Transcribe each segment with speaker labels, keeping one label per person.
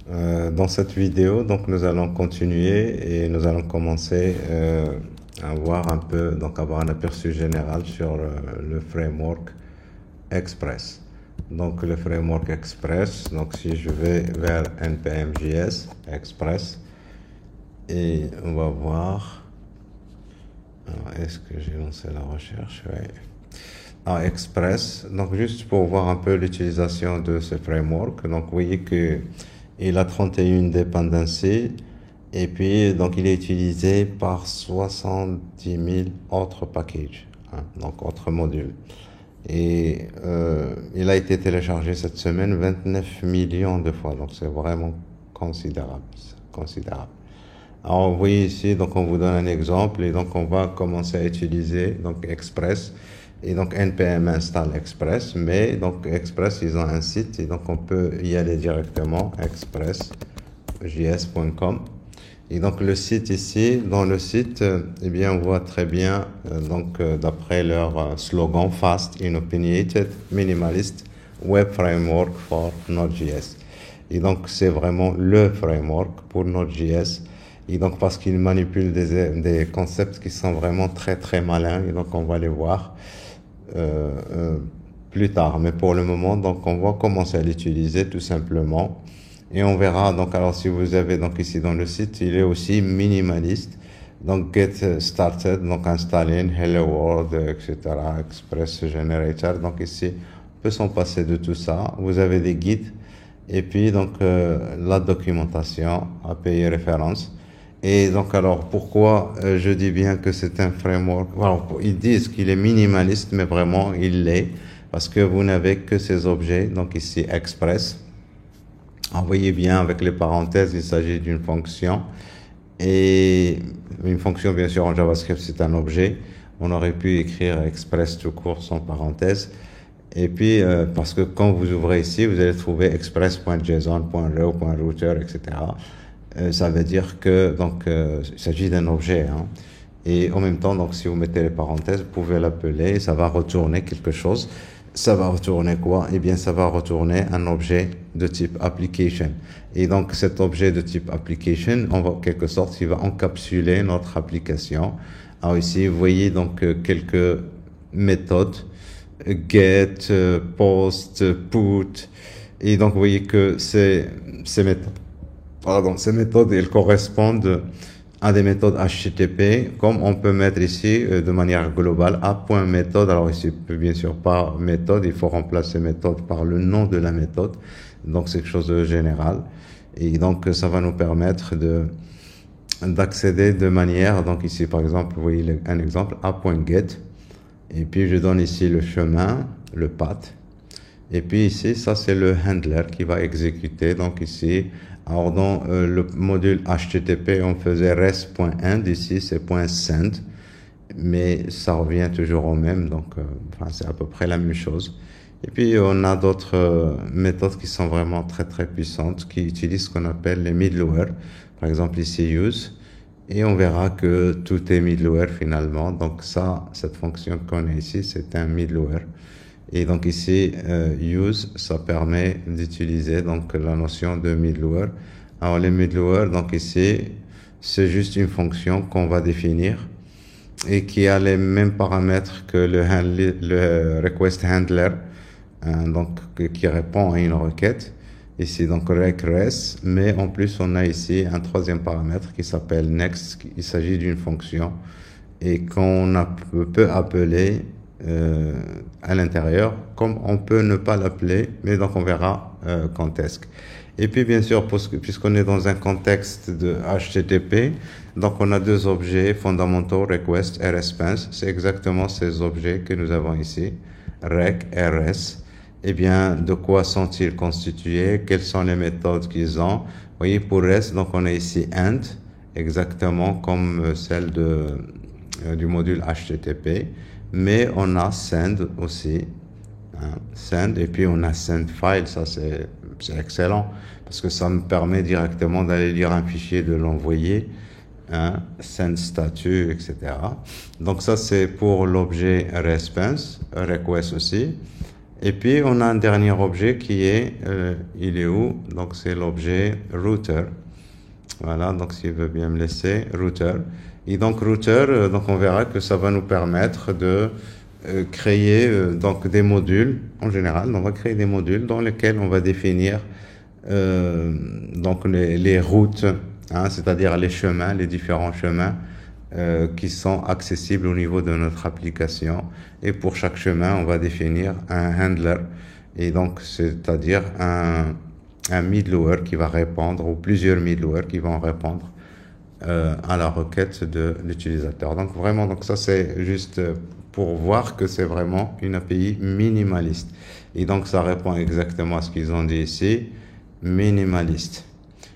Speaker 1: Dans cette vidéo, donc nous allons continuer et nous allons commencer à voir un peu, donc avoir un aperçu général sur le framework Express. Donc le framework Express, donc si je vais vers npm.js Express et on va voir. Alors, est-ce que j'ai lancé la recherche? Oui. Ah, Express, donc juste pour voir un peu l'utilisation de ce framework. Donc vous voyez que il a 31 dependencies et puis donc il est utilisé par 70 000 autres packages, hein, donc autres modules. Et il a été téléchargé cette semaine 29 millions de fois, donc c'est vraiment considérable, considérable. Alors vous voyez ici, donc on vous donne un exemple et donc on va commencer à utiliser donc Express. Et donc npm install Express, mais donc Express ils ont un site et donc on peut y aller directement expressjs.com. Et donc le site ici, dans le site, eh bien on voit très bien d'après leur slogan Fast, Inopinionated, Minimalist Web Framework for Node.js. Et donc c'est vraiment le framework pour Node.js. Et donc parce qu'il manipule des concepts qui sont vraiment très très malins et donc on va les voir plus tard, mais pour le moment donc on va commencer à l'utiliser tout simplement et on verra. Donc alors si vous avez donc ici dans le site, il est aussi minimaliste, donc get started, donc installing hello world, etc., express generator. Donc ici on peut s'en passer de tout ça. Vous avez des guides et puis donc la documentation, API référence. Et donc alors pourquoi je dis bien que c'est un framework, alors, ils disent qu'il est minimaliste, mais vraiment il l'est parce que vous n'avez que ces objets. Donc ici Express, vous voyez bien avec les parenthèses, il s'agit d'une fonction, et une fonction bien sûr en JavaScript c'est un objet. On aurait pu écrire Express tout court sans parenthèse. Et puis, parce que quand vous ouvrez ici, vous allez trouver express.json.raw.router, etc. Ça veut dire que donc il s'agit d'un objet, hein. Et en même temps, donc si vous mettez les parenthèses, vous pouvez l'appeler, ça va retourner quelque chose. Ça va retourner quoi? Eh bien, ça va retourner un objet de type application. Et donc cet objet de type application, en quelque sorte, il va encapsuler notre application. Alors ici, vous voyez donc quelques méthodes: get, post, put. Et donc vous voyez que ces méthodes, elles correspondent à des méthodes HTTP, comme on peut mettre ici de manière globale a.méthode. Alors ici, bien sûr, par méthode, il faut remplacer méthode par le nom de la méthode. Donc c'est quelque chose de général. Et donc ça va nous permettre d'accéder de manière, donc ici par exemple, vous voyez un exemple, a.get. Et puis je donne ici le chemin, le path. Et puis ici, ça c'est le handler qui va exécuter. Donc ici, alors dans le module HTTP, on faisait res.end, ici c'est .send, mais ça revient toujours au même, donc enfin, c'est à peu près la même chose. Et puis on a d'autres méthodes qui sont vraiment très très puissantes, qui utilisent ce qu'on appelle les middleware. Par exemple ici use, et on verra que tout est middleware finalement. Donc ça, cette fonction qu'on a ici, c'est un middleware. Et donc ici, use, ça permet d'utiliser donc la notion de middleware. Alors les middleware, donc ici, c'est juste une fonction qu'on va définir et qui a les mêmes paramètres que le request handler, hein, donc qui répond à une requête. Ici donc request, mais en plus on a ici un troisième paramètre qui s'appelle next. Il s'agit d'une fonction et qu'on peut appeler à l'intérieur, comme on peut ne pas l'appeler, mais donc on verra quand est-ce. Et puis bien sûr, puisqu'on est dans un contexte de HTTP, donc on a deux objets fondamentaux, request et response. C'est exactement ces objets que nous avons ici, rec et res. Eh bien, de quoi sont-ils constitués? Quelles sont les méthodes qu'ils ont? Vous voyez, pour res, donc on a ici end, exactement comme celle du module HTTP. Mais on a send aussi, hein, send, et puis on a send file. Ça c'est excellent parce que ça me permet directement d'aller lire un fichier, de l'envoyer, hein, send statut, etc. Donc ça c'est pour l'objet response, request aussi. Et puis, on a un dernier objet qui est, il est où? Donc, c'est l'objet router. Voilà, donc s'il veut bien me laisser, router. Et donc, router, donc on verra que ça va nous permettre de créer donc des modules. En général, on va créer des modules dans lesquels on va définir donc les routes, hein, c'est-à-dire les chemins, les différents chemins qui sont accessibles au niveau de notre application. Et pour chaque chemin, on va définir un handler, et donc c'est-à-dire un middleware qui va répondre, ou plusieurs middleware qui vont répondre à la requête de l'utilisateur. Donc vraiment, donc ça c'est juste pour voir que c'est vraiment une API minimaliste. Et donc ça répond exactement à ce qu'ils ont dit ici, minimaliste.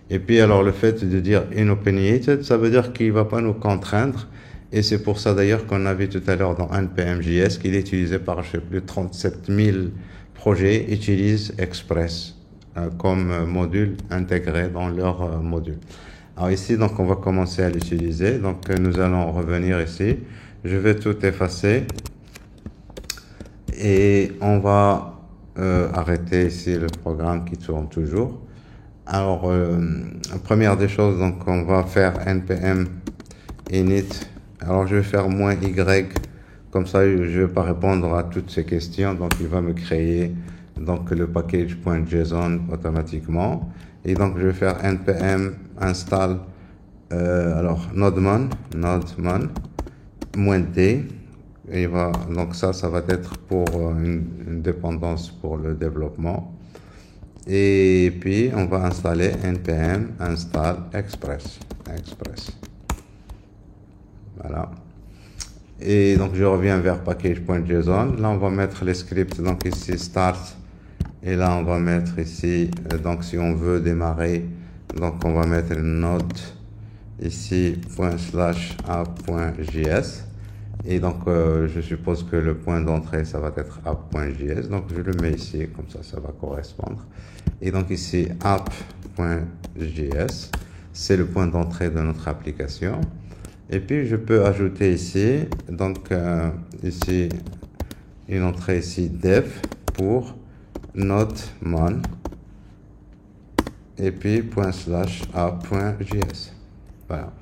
Speaker 1: Et puis alors le fait de dire inopinionated, ça veut dire qu'il ne va pas nous contraindre. Et c'est pour ça d'ailleurs qu'on a vu tout à l'heure dans npm.js qu'il est utilisé par, je sais plus, 37 000 projets utilisent Express comme module intégré dans leur module. Alors ici, donc on va commencer à l'utiliser. Donc nous allons revenir ici. Je vais tout effacer. Et on va arrêter ici le programme qui tourne toujours. Alors, première des choses, donc on va faire npm init. Alors je vais faire -y, comme ça je vais pas répondre à toutes ces questions. Donc il va me créer donc le package.json automatiquement. Et donc je vais faire npm install alors nodemon -d. Et donc ça va être pour une dépendance pour le développement. Et puis on va installer npm install express. Voilà. Et donc je reviens vers package.json. Là on va mettre les scripts, donc ici start. Et là on va mettre ici, donc si on veut démarrer, donc on va mettre node ici ./app.js. Et donc je suppose que le point d'entrée ça va être app.js. Donc je le mets ici, comme ça va correspondre. Et donc ici app.js, c'est le point d'entrée de notre application. Et puis je peux ajouter ici, donc ici une entrée ici dev pour nodemon et puis ./app.js. Voilà.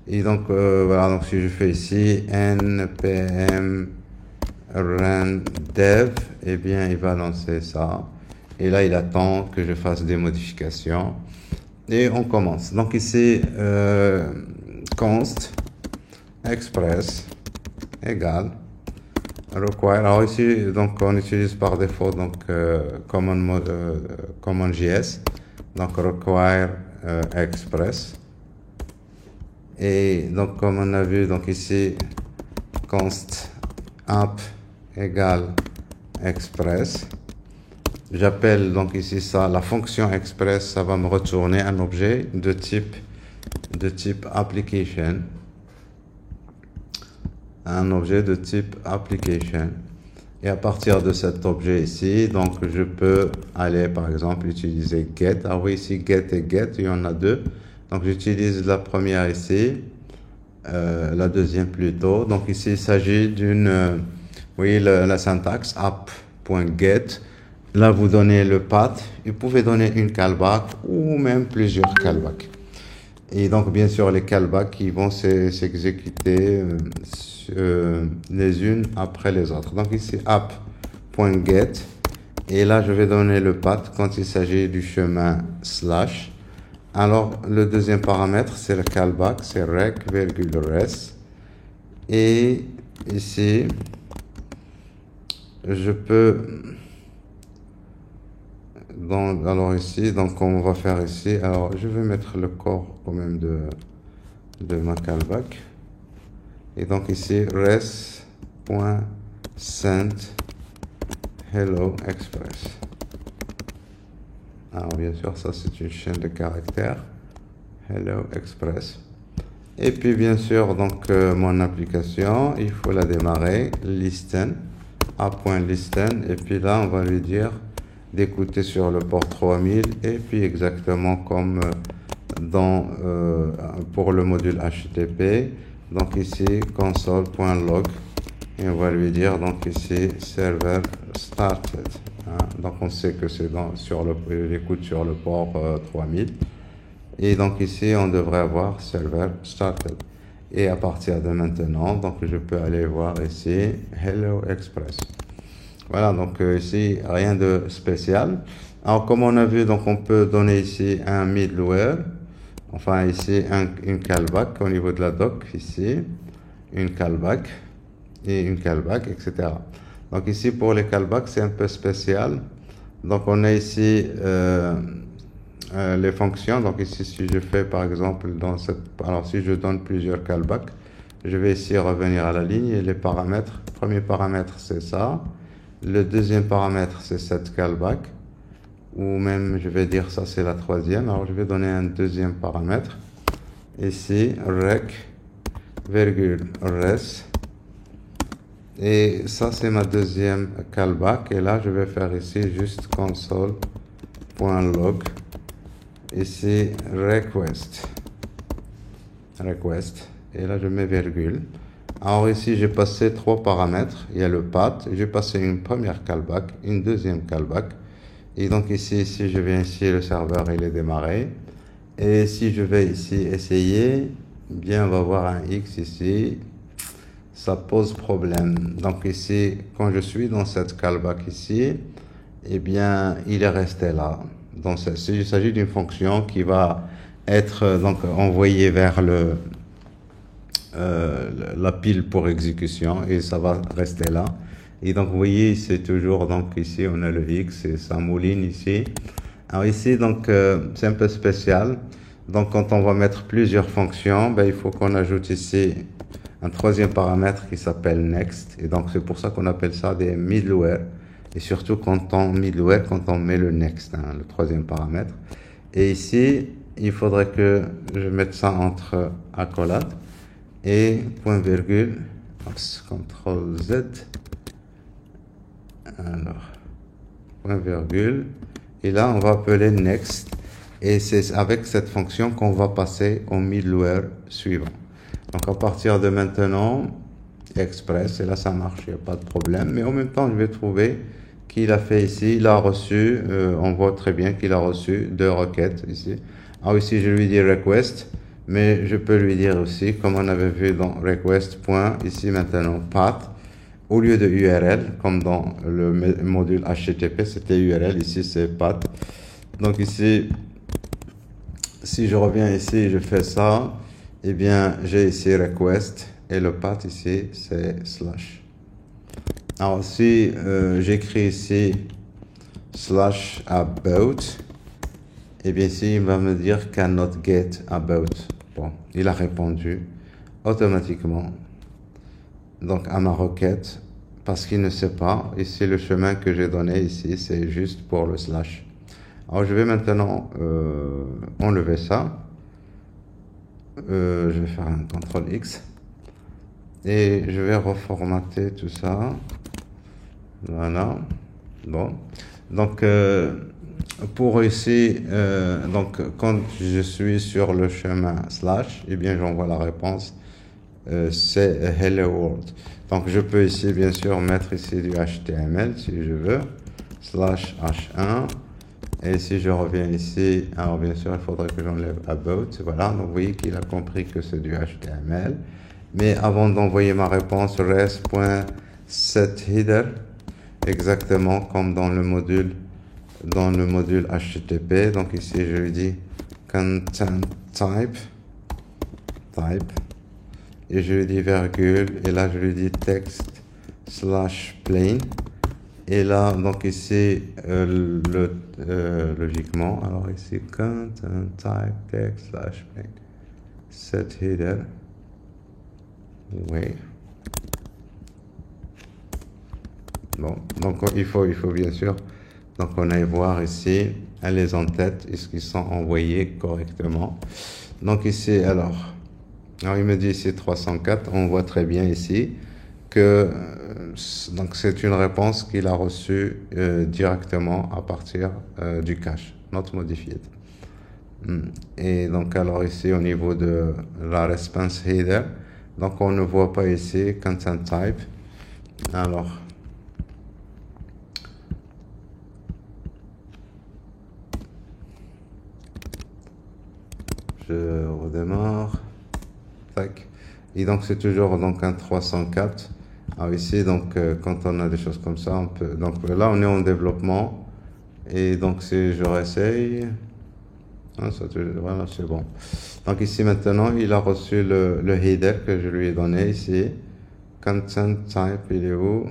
Speaker 1: Et donc voilà, donc si je fais ici npm run dev, eh bien il va lancer ça. Et là il attend que je fasse des modifications. Et on commence. Donc ici const express égale require. Alors ici donc on utilise par défaut donc CommonJS, donc require express. Et donc comme on a vu, donc ici const app égale express. J'appelle donc ici ça la fonction express, ça va me retourner un objet de type application. Un objet de type application. Et à partir de cet objet ici, donc je peux aller par exemple utiliser get. Ah oui, ici get et get, il y en a deux. Donc j'utilise la première ici, la deuxième plutôt. Donc ici il s'agit d'une, oui, la syntaxe app.get. Là vous donnez le path, vous pouvez donner une callback ou même plusieurs callbacks. Et donc bien sûr les callbacks qui vont s'exécuter les unes après les autres. Donc ici app.get, et là je vais donner le path quand il s'agit du chemin slash. Alors le deuxième paramètre c'est le callback, c'est rec,res. Et ici je peux alors ici, donc on va faire ici, alors je vais mettre le corps quand même de ma callback. Et donc ici res.send hello express. Alors bien sûr ça c'est une chaîne de caractères, hello express. Et puis bien sûr donc mon application, il faut la démarrer, listen, a.listen, et puis là on va lui dire d'écouter sur le port 3000, et puis exactement comme pour le module HTTP, donc ici console.log Et on va lui dire donc ici server started. Hein. Donc on sait que c'est sur l'écoute sur le port 3000. Et donc ici on devrait avoir server started. Et à partir de maintenant, donc je peux aller voir ici Hello Express. Voilà, donc ici rien de spécial. Alors comme on a vu, donc on peut donner ici un middleware. Enfin ici une callback au niveau de la doc ici, une callback et une callback, etc. Donc ici pour les callbacks c'est un peu spécial. Donc on a ici les fonctions. Donc ici si je fais par exemple alors si je donne plusieurs callbacks, je vais ici revenir à la ligne et les paramètres. Le premier paramètre c'est ça, le deuxième paramètre c'est cette callback, ou même je vais dire ça c'est la troisième. Alors je vais donner un deuxième paramètre ici, rec virgule res, et ça c'est ma deuxième callback. Et là je vais faire ici juste console.log ici request, et là je mets virgule. Alors ici j'ai passé trois paramètres, il y a le path, j'ai passé une première callback, une deuxième callback. Et donc ici je viens ici, le serveur il est démarré. Et si je vais ici essayer, bien on va voir un X ici, ça pose problème. Donc ici, quand je suis dans cette callback ici, eh bien il est resté là. Donc il s'agit d'une fonction qui va être donc envoyée vers la pile pour exécution, et ça va rester là. Et donc vous voyez c'est toujours, donc ici on a le X et ça mouline ici. Alors ici donc c'est un peu spécial. Donc quand on va mettre plusieurs fonctions, ben, il faut qu'on ajoute ici un troisième paramètre qui s'appelle next, et donc c'est pour ça qu'on appelle ça des middleware. Et surtout quand on met le next, hein, le troisième paramètre. Et ici il faudrait que je mette ça entre accolades et point virgule, CTRL Z, alors point virgule, et là on va appeler next, et c'est avec cette fonction qu'on va passer au middleware suivant. Donc à partir de maintenant, Express, et là ça marche, il n'y a pas de problème, mais en même temps je vais trouver qu'il a fait ici, il a reçu, on voit très bien qu'il a reçu deux requêtes ici. Alors ici je lui dis request, mais je peux lui dire aussi, comme on avait vu dans request. Ici maintenant path, au lieu de URL, comme dans le module HTTP, c'était URL, ici c'est path. Donc ici, si je reviens ici, je fais ça, eh bien j'ai ici request, et le path ici c'est slash. Alors si j'écris ici slash about, et bien ici il va me dire cannot get about. Bon, il a répondu automatiquement donc à ma requête, parce qu'il ne sait pas. Ici le chemin que j'ai donné ici c'est juste pour le slash. Alors je vais maintenant enlever ça. Je vais faire un CTRL X et je vais reformater tout ça. Voilà. Bon, donc pour ici, donc quand je suis sur le chemin slash, eh bien j'envoie la réponse, c'est hello world. Donc je peux ici bien sûr mettre ici du HTML si je veux, slash h1, et si je reviens ici, alors bien sûr il faudrait que j'enlève about. Voilà, donc vous voyez qu'il a compris que c'est du HTML. Mais avant d'envoyer ma réponse, res.setHeader, exactement comme dans le module HTTP. Donc ici je lui dis content type, et je lui dis virgule, et là je lui dis text slash plain, et là donc ici logiquement, alors ici content type text slash plain set header, oui. Bon, donc il faut bien sûr, donc on aille voir ici, les en-tête, est-ce qu'ils sont envoyés correctement. Donc ici, alors il me dit ici 304, on voit très bien ici que donc c'est une réponse qu'il a reçue directement à partir du cache, not modified. Et donc alors ici au niveau de la response header, donc on ne voit pas ici content type. Alors, je redémarre. Tac. Et donc c'est toujours donc un 304. Alors ici donc quand on a des choses comme ça, on peut. Donc là on est en développement et donc si je réessaye, voilà c'est bon. Donc ici maintenant il a reçu le header que je lui ai donné ici. Content type il est où?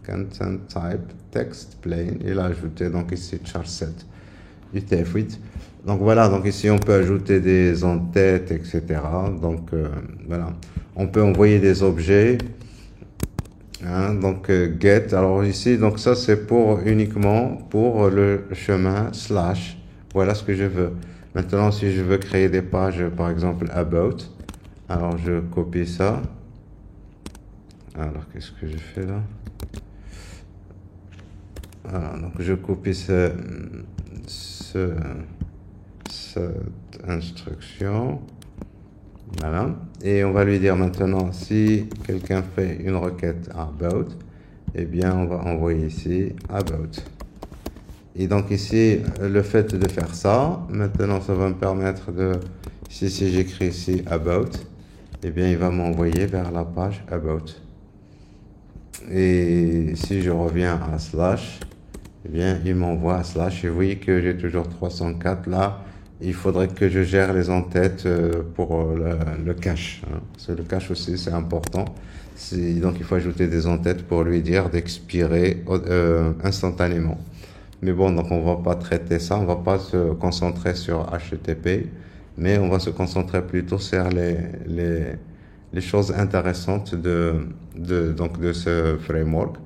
Speaker 1: Content type text plain. Il a ajouté donc ici char7 UTF-8. Donc voilà, donc ici on peut ajouter des en-têtes, etc. Donc voilà, on peut envoyer des objets. Donc get. Alors ici, donc ça c'est pour uniquement pour le chemin slash. Voilà ce que je veux. Maintenant, si je veux créer des pages, par exemple about, alors je copie ça. Alors qu'est-ce que je fais là? Voilà, donc je copie cette instruction. Voilà. Et on va lui dire maintenant, si quelqu'un fait une requête about, eh bien, on va envoyer ici about. Et donc ici, le fait de faire ça, maintenant, ça va me permettre de, si j'écris ici about, eh bien, il va m'envoyer vers la page about. Et si je reviens à slash, eh bien, il m'envoie à slash. Et vous voyez que j'ai toujours 304 là. Il faudrait que je gère les en-têtes pour le cache. Parce que le cache aussi, c'est important. Donc, il faut ajouter des en-têtes pour lui dire d'expirer instantanément. Mais bon, donc on va pas traiter ça. On va pas se concentrer sur HTTP, mais on va se concentrer plutôt sur les choses intéressantes donc de ce framework.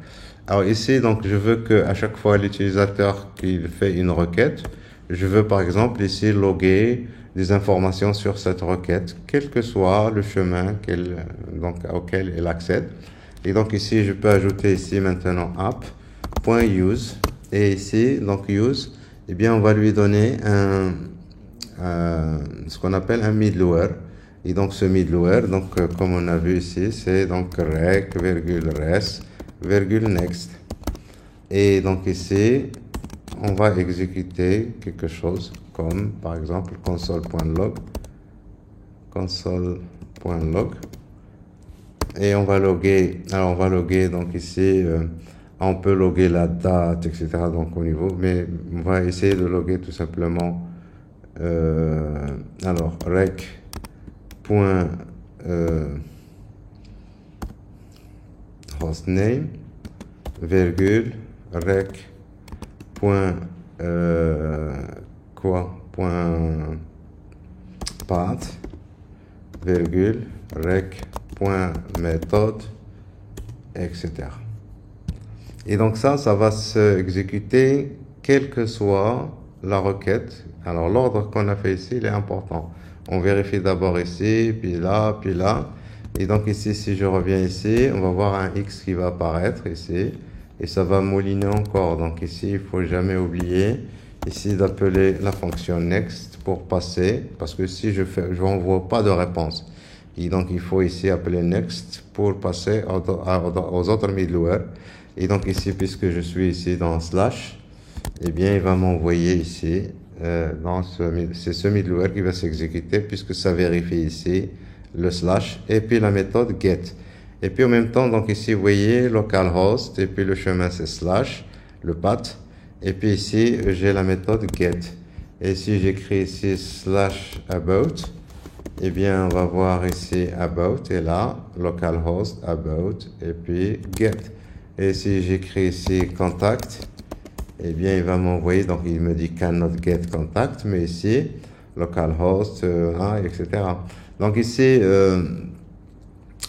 Speaker 1: Alors ici, donc, je veux que à chaque fois l'utilisateur qui fait une requête, je veux par exemple ici loguer des informations sur cette requête, quel que soit le chemin auquel elle accède. Et donc ici, je peux ajouter ici maintenant app.use. Et ici, donc use, eh bien, on va lui donner ce qu'on appelle un middleware. Et donc ce middleware, donc comme on a vu ici, c'est donc rec, res, next. Et donc ici, on va exécuter quelque chose comme par exemple console.log et on va loguer. Alors on va loguer donc ici on peut loguer la date, etc. donc au niveau, mais on va essayer de loguer tout simplement alors rec hostname virgule rec path virgule rec méthode, etc. Et donc ça va se exécuter quelle que soit la requête. Alors l'ordre qu'on a fait ici, il est important. On vérifie d'abord ici, puis là, puis là. Et donc ici, si je reviens ici, on va voir un X qui va apparaître ici. Et ça va mouliner encore. Donc ici, il faut jamais oublier ici d'appeler la fonction next pour passer. Parce que si je n'envoie pas de réponse. Et donc il faut ici appeler next pour passer aux autres middleware. Et donc ici, puisque je suis ici dans slash, eh bien, il va m'envoyer ici, c'est ce middleware qui va s'exécuter puisque ça vérifie ici le slash et puis la méthode get. Et puis en même temps, donc ici, vous voyez, localhost, et puis le chemin c'est slash, le path, et puis ici, j'ai la méthode get. Et si j'écris ici slash about, eh bien, on va voir ici about, et là, localhost, about, et puis get. Et si j'écris ici contact, eh bien, il va m'envoyer, donc il me dit cannot get contact, mais ici, localhost, etc. Donc ici,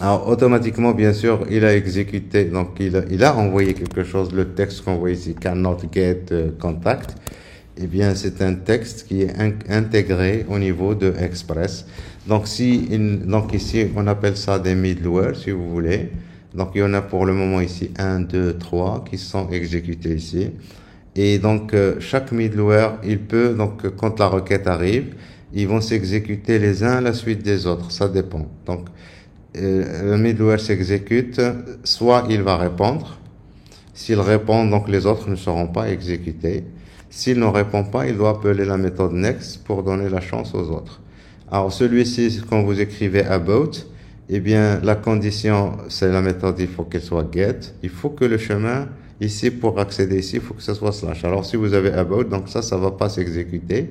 Speaker 1: alors automatiquement, bien sûr, il a exécuté, donc il a envoyé quelque chose, le texte qu'on voit ici, cannot get contact. Eh bien, c'est un texte qui est intégré au niveau de Express. Donc ici, on appelle ça des middleware, si vous voulez. Donc, il y en a pour le moment ici 1, 2, 3 qui sont exécutés ici. Et donc, chaque middleware, il peut, donc, quand la requête arrive, ils vont s'exécuter les uns à la suite des autres. Ça dépend. Donc, le middleware s'exécute, soit il va répondre. S'il répond, donc les autres ne seront pas exécutés. S'il ne répond pas, il doit appeler la méthode next pour donner la chance aux autres. Alors celui-ci, quand vous écrivez about, eh bien la condition, c'est la méthode, il faut qu'elle soit get. Il faut que le chemin, ici, pour accéder ici, il faut que ce soit slash. Alors si vous avez about, donc ça va pas s'exécuter.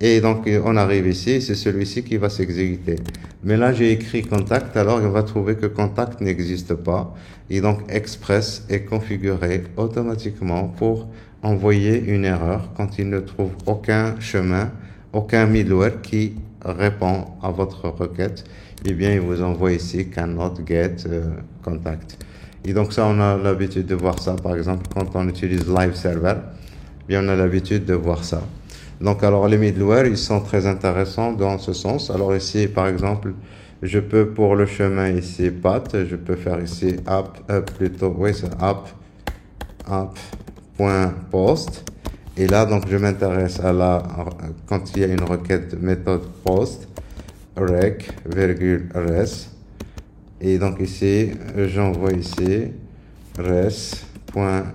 Speaker 1: Et donc on arrive ici, c'est celui-ci qui va s'exécuter. Mais là j'ai écrit contact, alors on va trouver que contact n'existe pas. Et donc express est configuré automatiquement pour envoyer une erreur quand il ne trouve aucun chemin, aucun middleware qui répond à votre requête. Eh bien il vous envoie ici cannot get contact. Et donc ça on a l'habitude de voir ça, par exemple quand on utilise live server, eh bien on a l'habitude de voir ça. Donc, alors, les middleware, ils sont très intéressants dans ce sens. Alors, ici, par exemple, je peux, pour le chemin ici, path, je peux faire ici app.post. Et là, donc, je m'intéresse à quand il y a une requête méthode post, rec, virgule, res. Et donc, ici, j'envoie ici, res.send.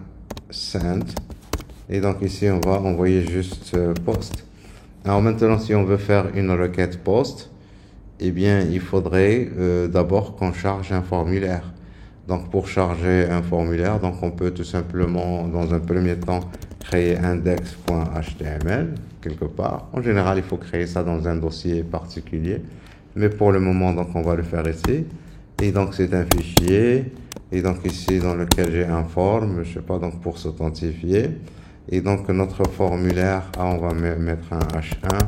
Speaker 1: Et donc ici, on va envoyer juste post. Alors maintenant, si on veut faire une requête post, eh bien, il faudrait d'abord qu'on charge un formulaire. Donc pour charger un formulaire, donc on peut tout simplement, dans un premier temps, créer index.html quelque part. En général, il faut créer ça dans un dossier particulier. Mais pour le moment, donc on va le faire ici. Et donc c'est un fichier. Et donc ici, dans lequel j'ai un form, je sais pas, donc pour s'authentifier. Et donc notre formulaire, on va mettre un H1,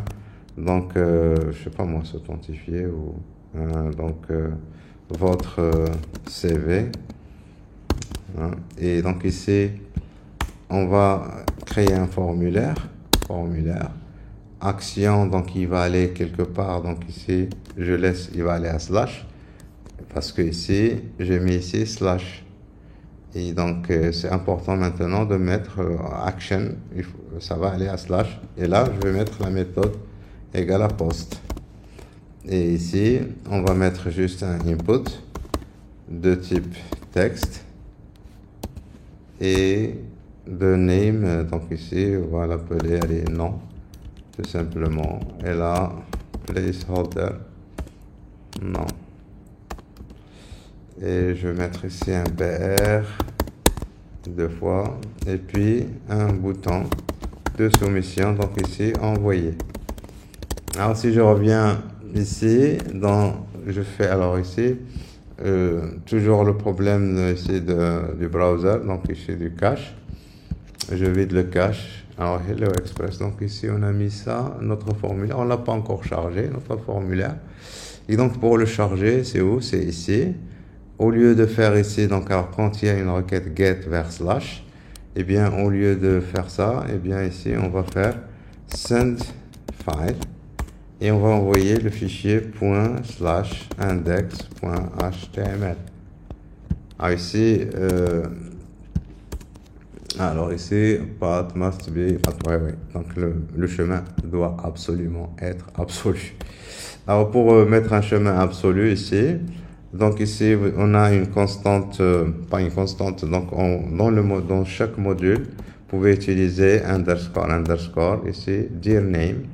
Speaker 1: donc je sais pas moi, s'authentifier ou votre CV. Hein. Et donc ici, on va créer un formulaire, action, donc il va aller quelque part, donc ici je laisse, il va aller à slash, parce que ici j'ai mis ici slash. Et donc, c'est important maintenant de mettre action, ça va aller à slash. Et là, je vais mettre la méthode égale à post. Et ici, on va mettre juste un input de type texte et de name. Donc ici, on va l'appeler, allez, non, tout simplement. Et là, placeholder, non. Et je vais mettre ici un BR 2 fois et puis un bouton de soumission, donc ici envoyer. Alors si je reviens ici, je fais alors ici toujours le problème ici du browser, donc ici du cache, je vide le cache. Alors Hello Express, donc ici on a mis ça, notre formulaire, on l'a pas encore chargé, notre formulaire. Et donc pour le charger, c'est où? C'est ici. Au lieu de faire ici, donc alors quand il y a une requête get vers slash, eh bien au lieu de faire ça, eh bien ici on va faire send file et on va envoyer le fichier ./index.html. Alors ici, path must be, ouais. Donc le chemin doit absolument être absolu. Alors pour mettre un chemin absolu ici, donc ici on a une constante, pas une constante, donc dans chaque module, vous pouvez utiliser underscore ici, dir name.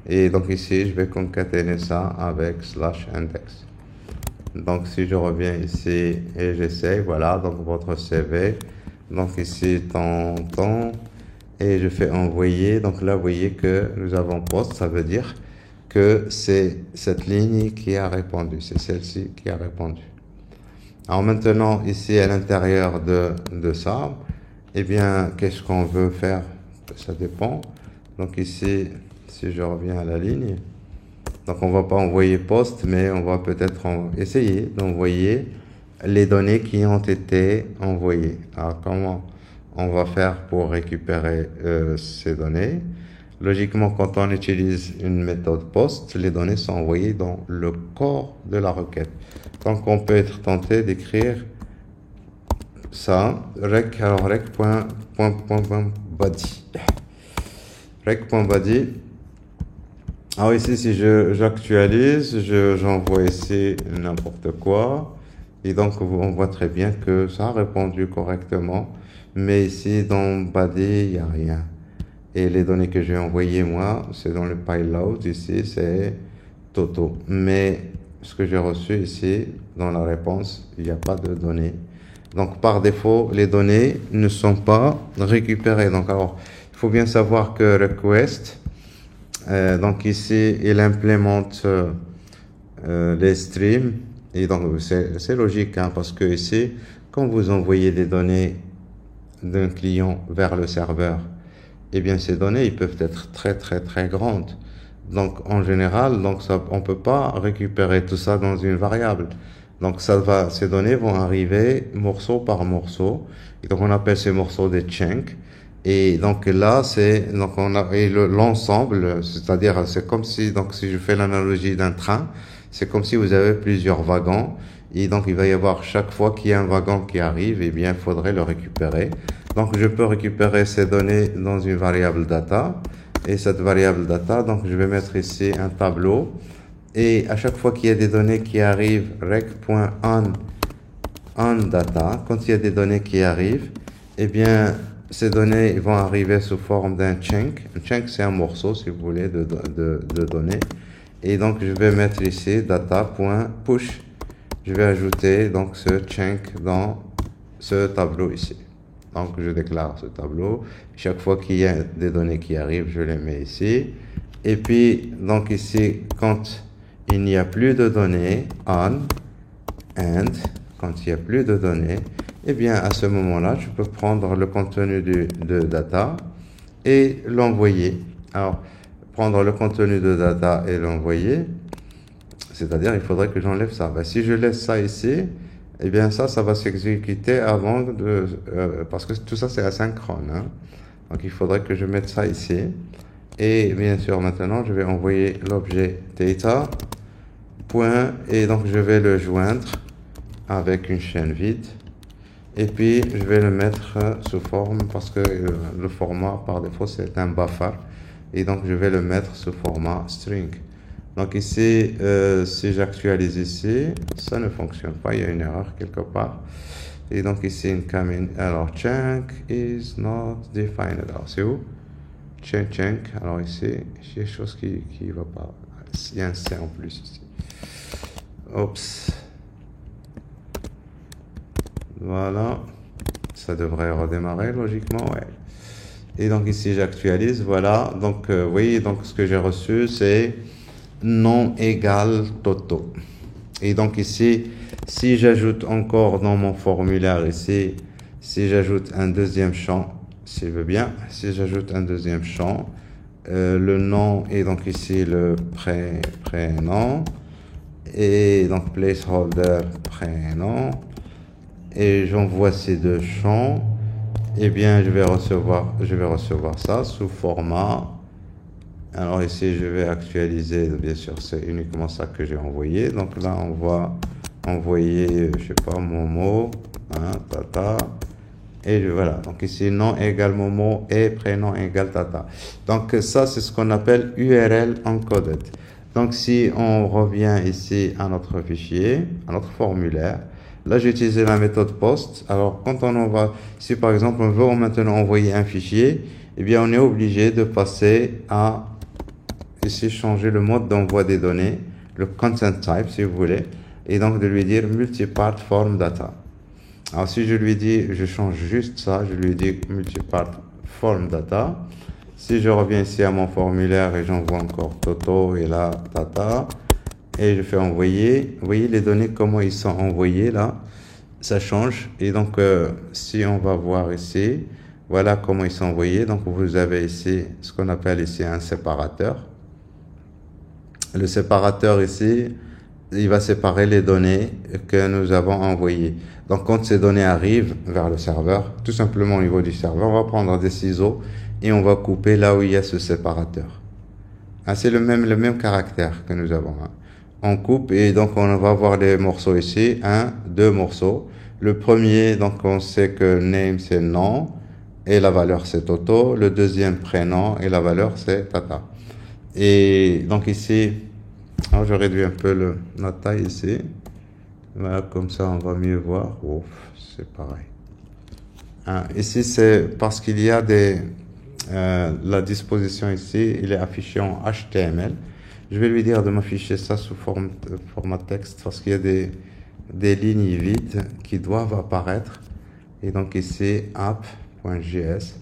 Speaker 1: Et donc ici, je vais concaténer ça avec /index. Donc si je reviens ici et j'essaie, voilà, donc votre CV. Donc ici, temps, et je fais envoyer. Donc là, vous voyez que nous avons post, ça veut dire que c'est cette ligne qui a répondu, c'est celle-ci qui a répondu. Alors maintenant, ici à l'intérieur de ça, eh bien, qu'est-ce qu'on veut faire? Ça dépend. Donc ici, si je reviens à la ligne, donc on va pas envoyer post, mais on va peut-être essayer d'envoyer les données qui ont été envoyées. Alors comment on va faire pour récupérer ces données? Logiquement, quand on utilise une méthode post, les données sont envoyées dans le corps de la requête. Donc on peut être tenté d'écrire ça, rec.body. Rec.body. Ah oui, ici, si j'actualise, j'envoie ici n'importe quoi. Et donc, on voit très bien que ça a répondu correctement. Mais ici, dans Body, il n'y a rien. Et les données que j'ai envoyées, moi, c'est dans le payload. Ici, c'est Toto. Mais ce que j'ai reçu ici, dans la réponse, il n'y a pas de données. Donc, par défaut, les données ne sont pas récupérées. Donc, alors, il faut bien savoir que request, donc ici, il implémente les streams. Et donc, c'est logique, hein, parce que ici, quand vous envoyez des données d'un client vers le serveur, eh bien, ces données, ils peuvent être très, très, très grandes. Donc, en général, donc ça, on peut pas récupérer tout ça dans une variable. Donc, ces données vont arriver morceau par morceau. Et donc, on appelle ces morceaux des chunks. Et donc là, donc on a, et l'ensemble, c'est-à-dire, c'est comme si, donc si je fais l'analogie d'un train, c'est comme si vous avez plusieurs wagons. Et donc, il va y avoir chaque fois qu'il y a un wagon qui arrive, eh bien, il faudrait le récupérer. Donc, je peux récupérer ces données dans une variable data. Et cette variable data, donc, je vais mettre ici un tableau. Et à chaque fois qu'il y a des données qui arrivent, rec.onData, quand il y a des données qui arrivent, eh bien, ces données vont arriver sous forme d'un chunk. Un chunk, c'est un morceau, si vous voulez, de données. Et donc, je vais mettre ici data.push. Je vais ajouter donc ce chunk dans ce tableau ici. Donc, je déclare ce tableau. Chaque fois qu'il y a des données qui arrivent, je les mets ici. Et puis, donc ici, quand il n'y a plus de données, on, and, quand il n'y a plus de données, eh bien, à ce moment-là, je peux prendre le contenu de data et l'envoyer. Alors, prendre le contenu de data et l'envoyer, c'est-à-dire, il faudrait que j'enlève ça. Ben, si je laisse ça ici, eh bien, ça va s'exécuter avant parce que tout ça, c'est asynchrone, hein. Donc, il faudrait que je mette ça ici. Et bien sûr, maintenant, je vais envoyer l'objet data, point, et donc, je vais le joindre avec une chaîne vide. Et puis, je vais le mettre sous forme, parce que le format, par défaut, c'est un buffer. Et donc, je vais le mettre sous format string. Donc ici, si j'actualise ici, ça ne fonctionne pas, il y a une erreur quelque part. Et donc ici, incoming, alors chunk is not defined. Alors c'est où? Chunk, alors ici, il y a quelque chose qui ne va pas. Il y a un C en plus ici. Oups. Voilà. Ça devrait redémarrer logiquement, ouais. Et donc ici, j'actualise, voilà. Donc, vous voyez, donc ce que j'ai reçu, c'est non égal Toto. Et donc ici, si j'ajoute encore dans mon formulaire ici, si j'ajoute un deuxième champ, s'il veut bien, si j'ajoute un deuxième champ, le nom est donc ici le prénom, et donc placeholder prénom, et j'envoie ces deux champs, eh bien je vais recevoir ça sous format. Alors ici, je vais actualiser, bien sûr, c'est uniquement ça que j'ai envoyé. Donc là, on va envoyer, je sais pas, Momo, hein, Tata. Et voilà, donc ici, nom égale Momo et prénom égale Tata. Donc ça, c'est ce qu'on appelle URL encoded. Donc si on revient ici à notre fichier, à notre formulaire, là, j'ai utilisé la méthode post. Alors, quand on envoie, si par exemple, on veut maintenant envoyer un fichier, eh bien, on est obligé de passer à ici changer le mode d'envoi des données, le content type si vous voulez, et donc de lui dire multipart form data. Alors si je lui dis, je change juste ça, je lui dis multipart form data. Si je reviens ici à mon formulaire et j'envoie encore Toto et là data, et je fais envoyer, vous voyez les données comment ils sont envoyés là, ça change. Et donc si on va voir ici, voilà comment ils sont envoyés. Donc vous avez ici ce qu'on appelle ici un séparateur. Le séparateur ici, il va séparer les données que nous avons envoyées. Donc, quand ces données arrivent vers le serveur, tout simplement au niveau du serveur, on va prendre des ciseaux et on va couper là où il y a ce séparateur. Ah, c'est le même caractère que nous avons. Hein. On coupe et donc on va avoir les morceaux ici. 1, 2 morceaux. Le premier, donc on sait que name c'est nom et la valeur c'est Toto. Le deuxième prénom et la valeur c'est Tata. Et donc ici, je réduis un peu la taille ici. Voilà, comme ça on va mieux voir. Ouf, c'est pareil. Ici, c'est parce qu'il y a la disposition ici, il est affiché en HTML. Je vais lui dire de m'afficher ça sous format texte parce qu'il y a des lignes vides qui doivent apparaître. Et donc ici, app.js.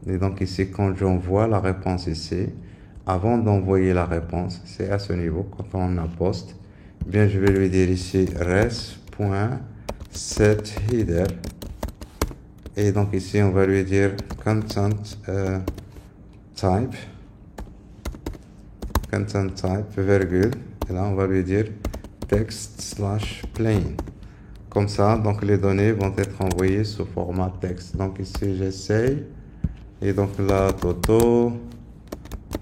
Speaker 1: Et donc ici, quand j'envoie la réponse ici, avant d'envoyer la réponse, c'est à ce niveau, quand on la poste, bien je vais lui dire ici res.setHeader. Et donc ici, on va lui dire content type, virgule, et là on va lui dire text/plain. Comme ça, donc les données vont être envoyées sous format texte. Donc ici, j'essaye. Et donc là, Toto,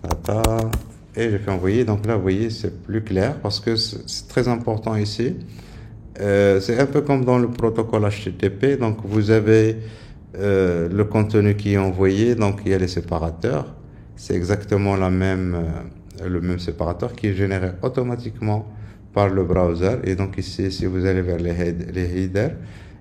Speaker 1: data, et je fais envoyer. Donc là, vous voyez, c'est plus clair parce que c'est très important ici. C'est un peu comme dans le protocole HTTP. Donc vous avez le contenu qui est envoyé. Donc il y a les séparateurs. C'est exactement le même séparateur qui est généré automatiquement par le browser. Et donc ici, si vous allez vers les headers,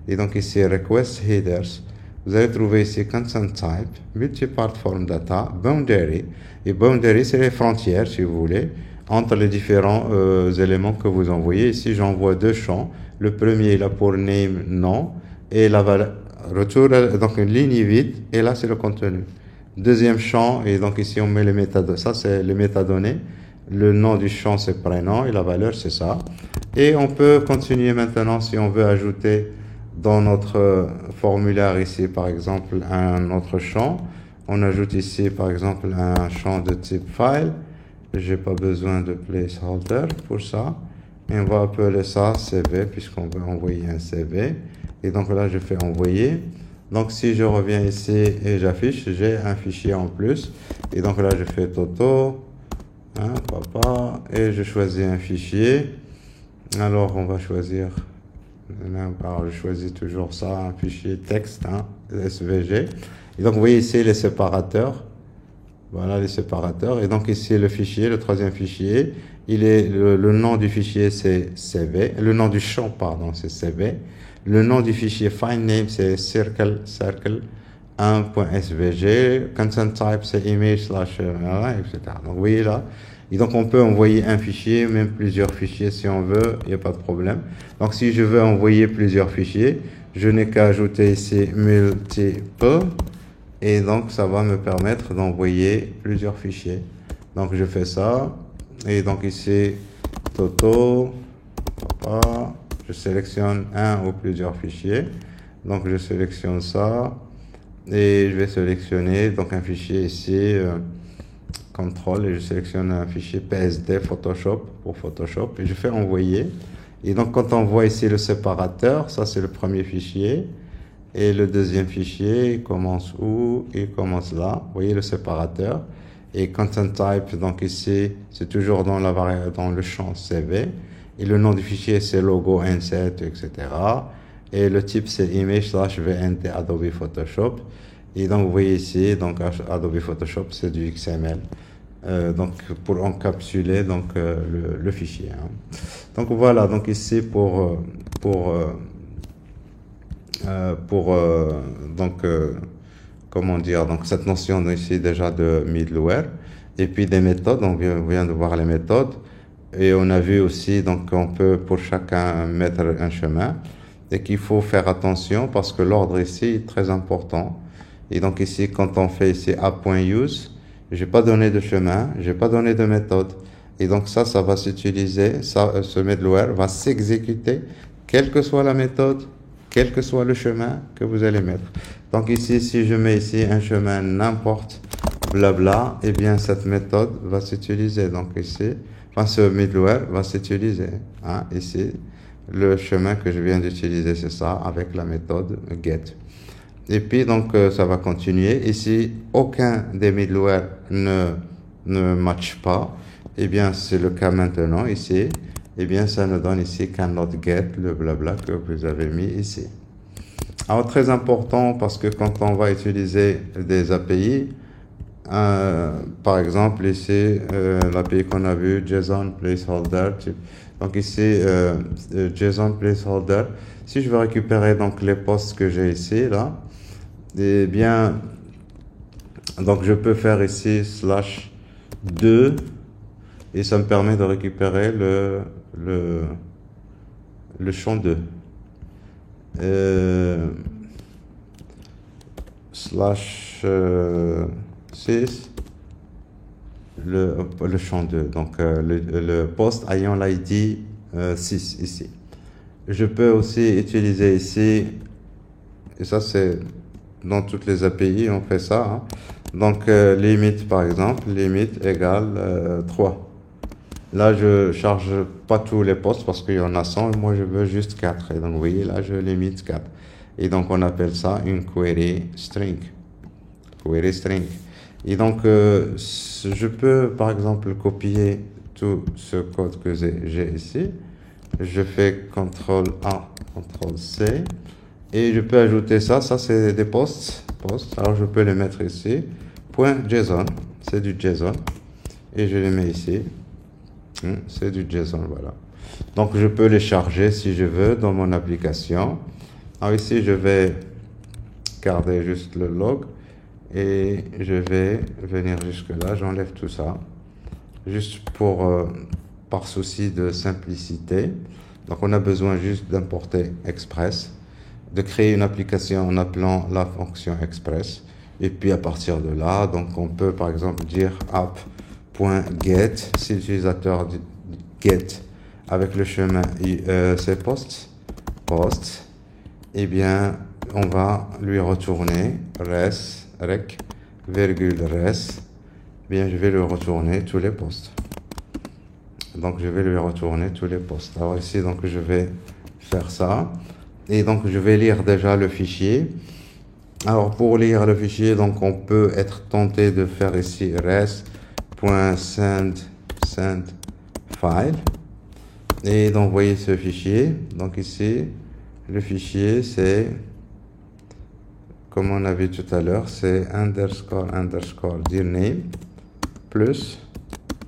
Speaker 1: et donc ici, request headers, vous allez trouver ici consent type, multipart form data, boundary. Et boundary, c'est les frontières, si vous voulez, entre les différents éléments que vous envoyez. Ici, j'envoie deux champs. Le premier, là, pour name, nom, et la valeur, retour, donc une ligne vide, et là, c'est le contenu. Deuxième champ, et donc ici, on met les métadonnées. Ça, c'est les métadonnées. Le nom du champ, c'est prénom, et la valeur, c'est ça. Et on peut continuer maintenant si on veut ajouter dans notre formulaire ici, par exemple, un autre champ. On ajoute ici, par exemple, un champ de type file. J'ai pas besoin de placeholder pour ça. Et on va appeler ça CV, puisqu'on veut envoyer un CV. Et donc là, je fais envoyer. Donc si je reviens ici et j'affiche, j'ai un fichier en plus. Et donc là, je fais Toto, papa, et je choisis un fichier. Alors, on va choisir... Alors, je choisis toujours ça, un fichier texte, SVG. Et donc, vous voyez ici les séparateurs. Voilà les séparateurs. Et donc, ici, le fichier, le troisième fichier, le nom du fichier, c'est CV. Le nom du champ, pardon, c'est CV. Le nom du fichier file name, c'est circle 1.svg. Consent type, c'est image / etc. Donc, vous voyez là. Et donc, on peut envoyer un fichier, même plusieurs fichiers si on veut, il n'y a pas de problème. Donc, si je veux envoyer plusieurs fichiers, je n'ai qu'à ajouter ici multiple. Et donc, ça va me permettre d'envoyer plusieurs fichiers. Donc, je fais ça. Et donc, ici, Toto, papa, je sélectionne un ou plusieurs fichiers. Donc, je sélectionne ça. Et je vais sélectionner donc un fichier ici, contrôle, et je sélectionne un fichier PSD Photoshop pour Photoshop. Et je fais envoyer. Et donc, quand on voit ici le séparateur, ça, c'est le premier fichier. Et le deuxième fichier, il commence où? Il commence là. Vous voyez le séparateur. Et content type, donc ici, c'est toujours dans le champ CV. Et le nom du fichier, c'est logo, insert, etc. Et le type, c'est image/vnt Adobe Photoshop. Et donc, vous voyez ici, donc Adobe Photoshop, c'est du XML. Donc, pour encapsuler donc, le fichier. Donc, voilà. Donc, ici, comment dire, donc cette notion ici déjà de middleware, et puis des méthodes, on vient de voir les méthodes, et on a vu aussi donc on peut pour chacun mettre un chemin, et qu'il faut faire attention parce que l'ordre ici est très important. Et donc ici, quand on fait ici app.use, j'ai pas donné de chemin, j'ai pas donné de méthode, et donc ça va s'utiliser, ce middleware va s'exécuter quelle que soit la méthode, quel que soit le chemin que vous allez mettre. Donc ici, si je mets ici un chemin n'importe, blabla, eh bien cette méthode va s'utiliser. Donc ici, ce middleware va s'utiliser. Ici, le chemin que je viens d'utiliser, c'est ça, avec la méthode get. Et puis donc ça va continuer. Ici, aucun des middleware ne match pas. Eh bien, c'est le cas maintenant ici. Eh bien, ça nous donne ici cannot get, le blabla que vous avez mis ici. Alors, très important parce que quand on va utiliser des API, par exemple, ici, l'API qu'on a vu, JSON placeholder. Donc ici, JSON placeholder. Si je veux récupérer donc les posts que j'ai ici, là, eh bien, donc je peux faire ici /2 et ça me permet de récupérer le champ 2. /6 le champ 2, donc le post ayant l'ID 6 ici. Je peux aussi utiliser ici, et ça c'est dans toutes les API on fait ça, hein. Donc limite par exemple, limite égale 3. Là je charge pas tous les postes parce qu'il y en a 100 et moi je veux juste 4, et donc vous voyez là je limite 4. Et donc on appelle ça une query string. Et donc je peux par exemple copier tout ce code que j'ai ici. Je fais CTRL A, CTRL C et je peux ajouter ça c'est des posts. Alors je peux les mettre ici. .json, c'est du JSON et je les mets ici. C'est du JSON, voilà. Donc je peux les charger si je veux dans mon application. Alors ici je vais garder juste le log et je vais venir jusque là, j'enlève tout ça juste par souci de simplicité. Donc on a besoin juste d'importer Express, de créer une application en appelant la fonction Express, et puis à partir de là, donc on peut par exemple dire app.get, si l'utilisateur dit get avec le chemin c'est post, et bien on va lui retourner rec virgule res, bien je vais lui retourner tous les postes. Donc je vais lui retourner tous les postes. Alors ici donc je vais faire ça et donc je vais lire déjà le fichier. Alors pour lire le fichier, donc on peut être tenté de faire ici res.send file et d'envoyer ce fichier. Donc ici le fichier c'est, comme on a vu tout à l'heure, c'est __ name plus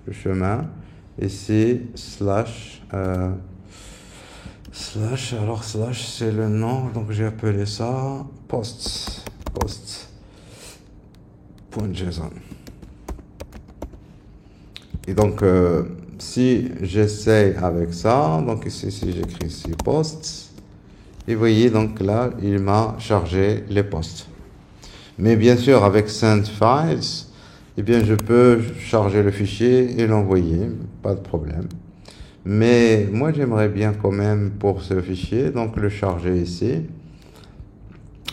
Speaker 1: le chemin ici alors c'est le nom, donc j'ai appelé ça post.json. Et donc si j'essaie avec ça, donc ici si j'écris ici posts, et vous voyez donc là il m'a chargé les posts. Mais bien sûr avec send files, eh bien je peux charger le fichier et l'envoyer, pas de problème. Mais moi j'aimerais bien quand même pour ce fichier donc le charger ici.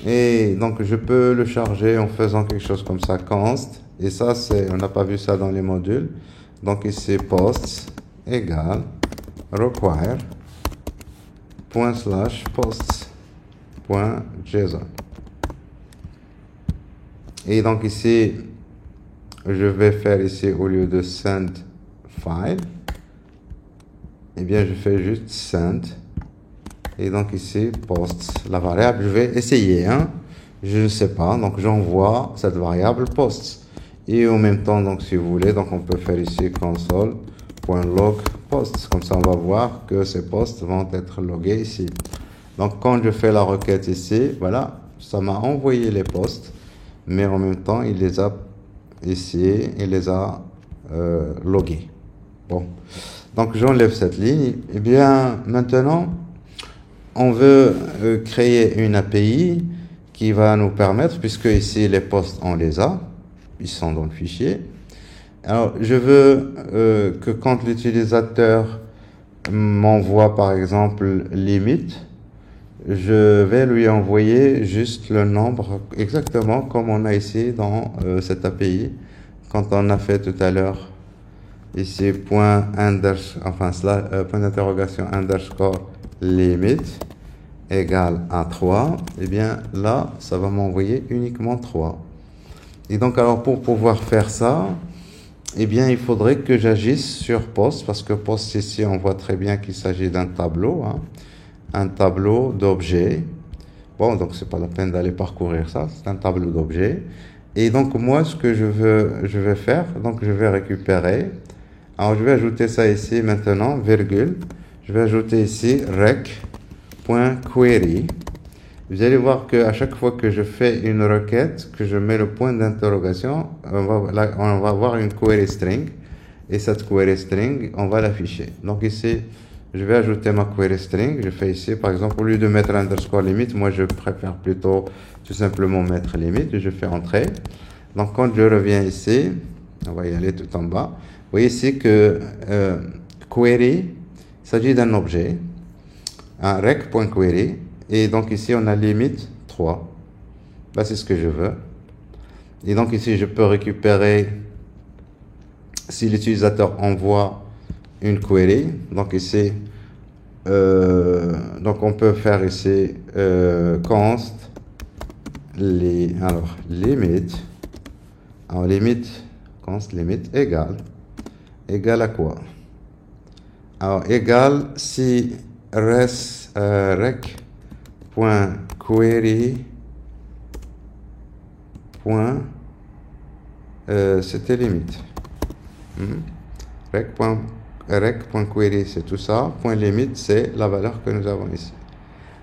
Speaker 1: Et donc je peux le charger en faisant quelque chose comme ça, const, et ça c'est, on n'a pas vu ça dans les modules. Donc ici posts égale require ./posts.json. Et donc ici je vais faire ici au lieu de send file, eh bien je fais juste send. Et donc ici posts, la variable, je vais essayer, hein, je ne sais pas, donc j'envoie cette variable posts. Et en même temps, donc si vous voulez, donc on peut faire ici console.log posts, comme ça on va voir que ces posts vont être logués ici. Donc quand je fais la requête ici, voilà, ça m'a envoyé les posts, mais en même temps il les a ici, il les a logués. Bon, donc j'enlève cette ligne. Et bien maintenant on veut créer une API qui va nous permettre, puisque ici les posts on les a, ils sont dans le fichier. Alors je veux que quand l'utilisateur m'envoie par exemple limite, je vais lui envoyer juste le nombre exactement comme on a ici dans cette API quand on a fait tout à l'heure ici point d'interrogation underscore limite égale à 3, et bien là ça va m'envoyer uniquement 3. Et donc alors pour pouvoir faire ça, eh bien il faudrait que j'agisse sur post, parce que post ici on voit très bien qu'il s'agit d'un tableau, hein, un tableau d'objets. Bon, donc c'est pas la peine d'aller parcourir ça, c'est un tableau d'objets. Et donc, moi, ce que je vais faire, donc je vais récupérer. Alors, je vais ajouter ça ici maintenant, virgule. Je vais ajouter ici rec.query. Vous allez voir qu'à chaque fois que je fais une requête, que je mets le point d'interrogation, on va avoir une query string. Et cette query string, on va l'afficher. Donc ici, je vais ajouter ma query string. Je fais ici, par exemple, au lieu de mettre underscore limite, moi je préfère plutôt tout simplement mettre limite. Je fais entrer. Donc quand je reviens ici, on va y aller tout en bas. Vous voyez ici que query, il s'agit d'un objet, un rec.query. Et donc ici, on a limite 3. Là, c'est ce que je veux. Et donc ici, je peux récupérer, si l'utilisateur envoie une query, donc ici, donc on peut faire ici const, limite, alors limite, const limite égale à quoi? Alors égale si rec.query c'était limite. Rec.query c'est tout ça, point limite c'est la valeur que nous avons ici.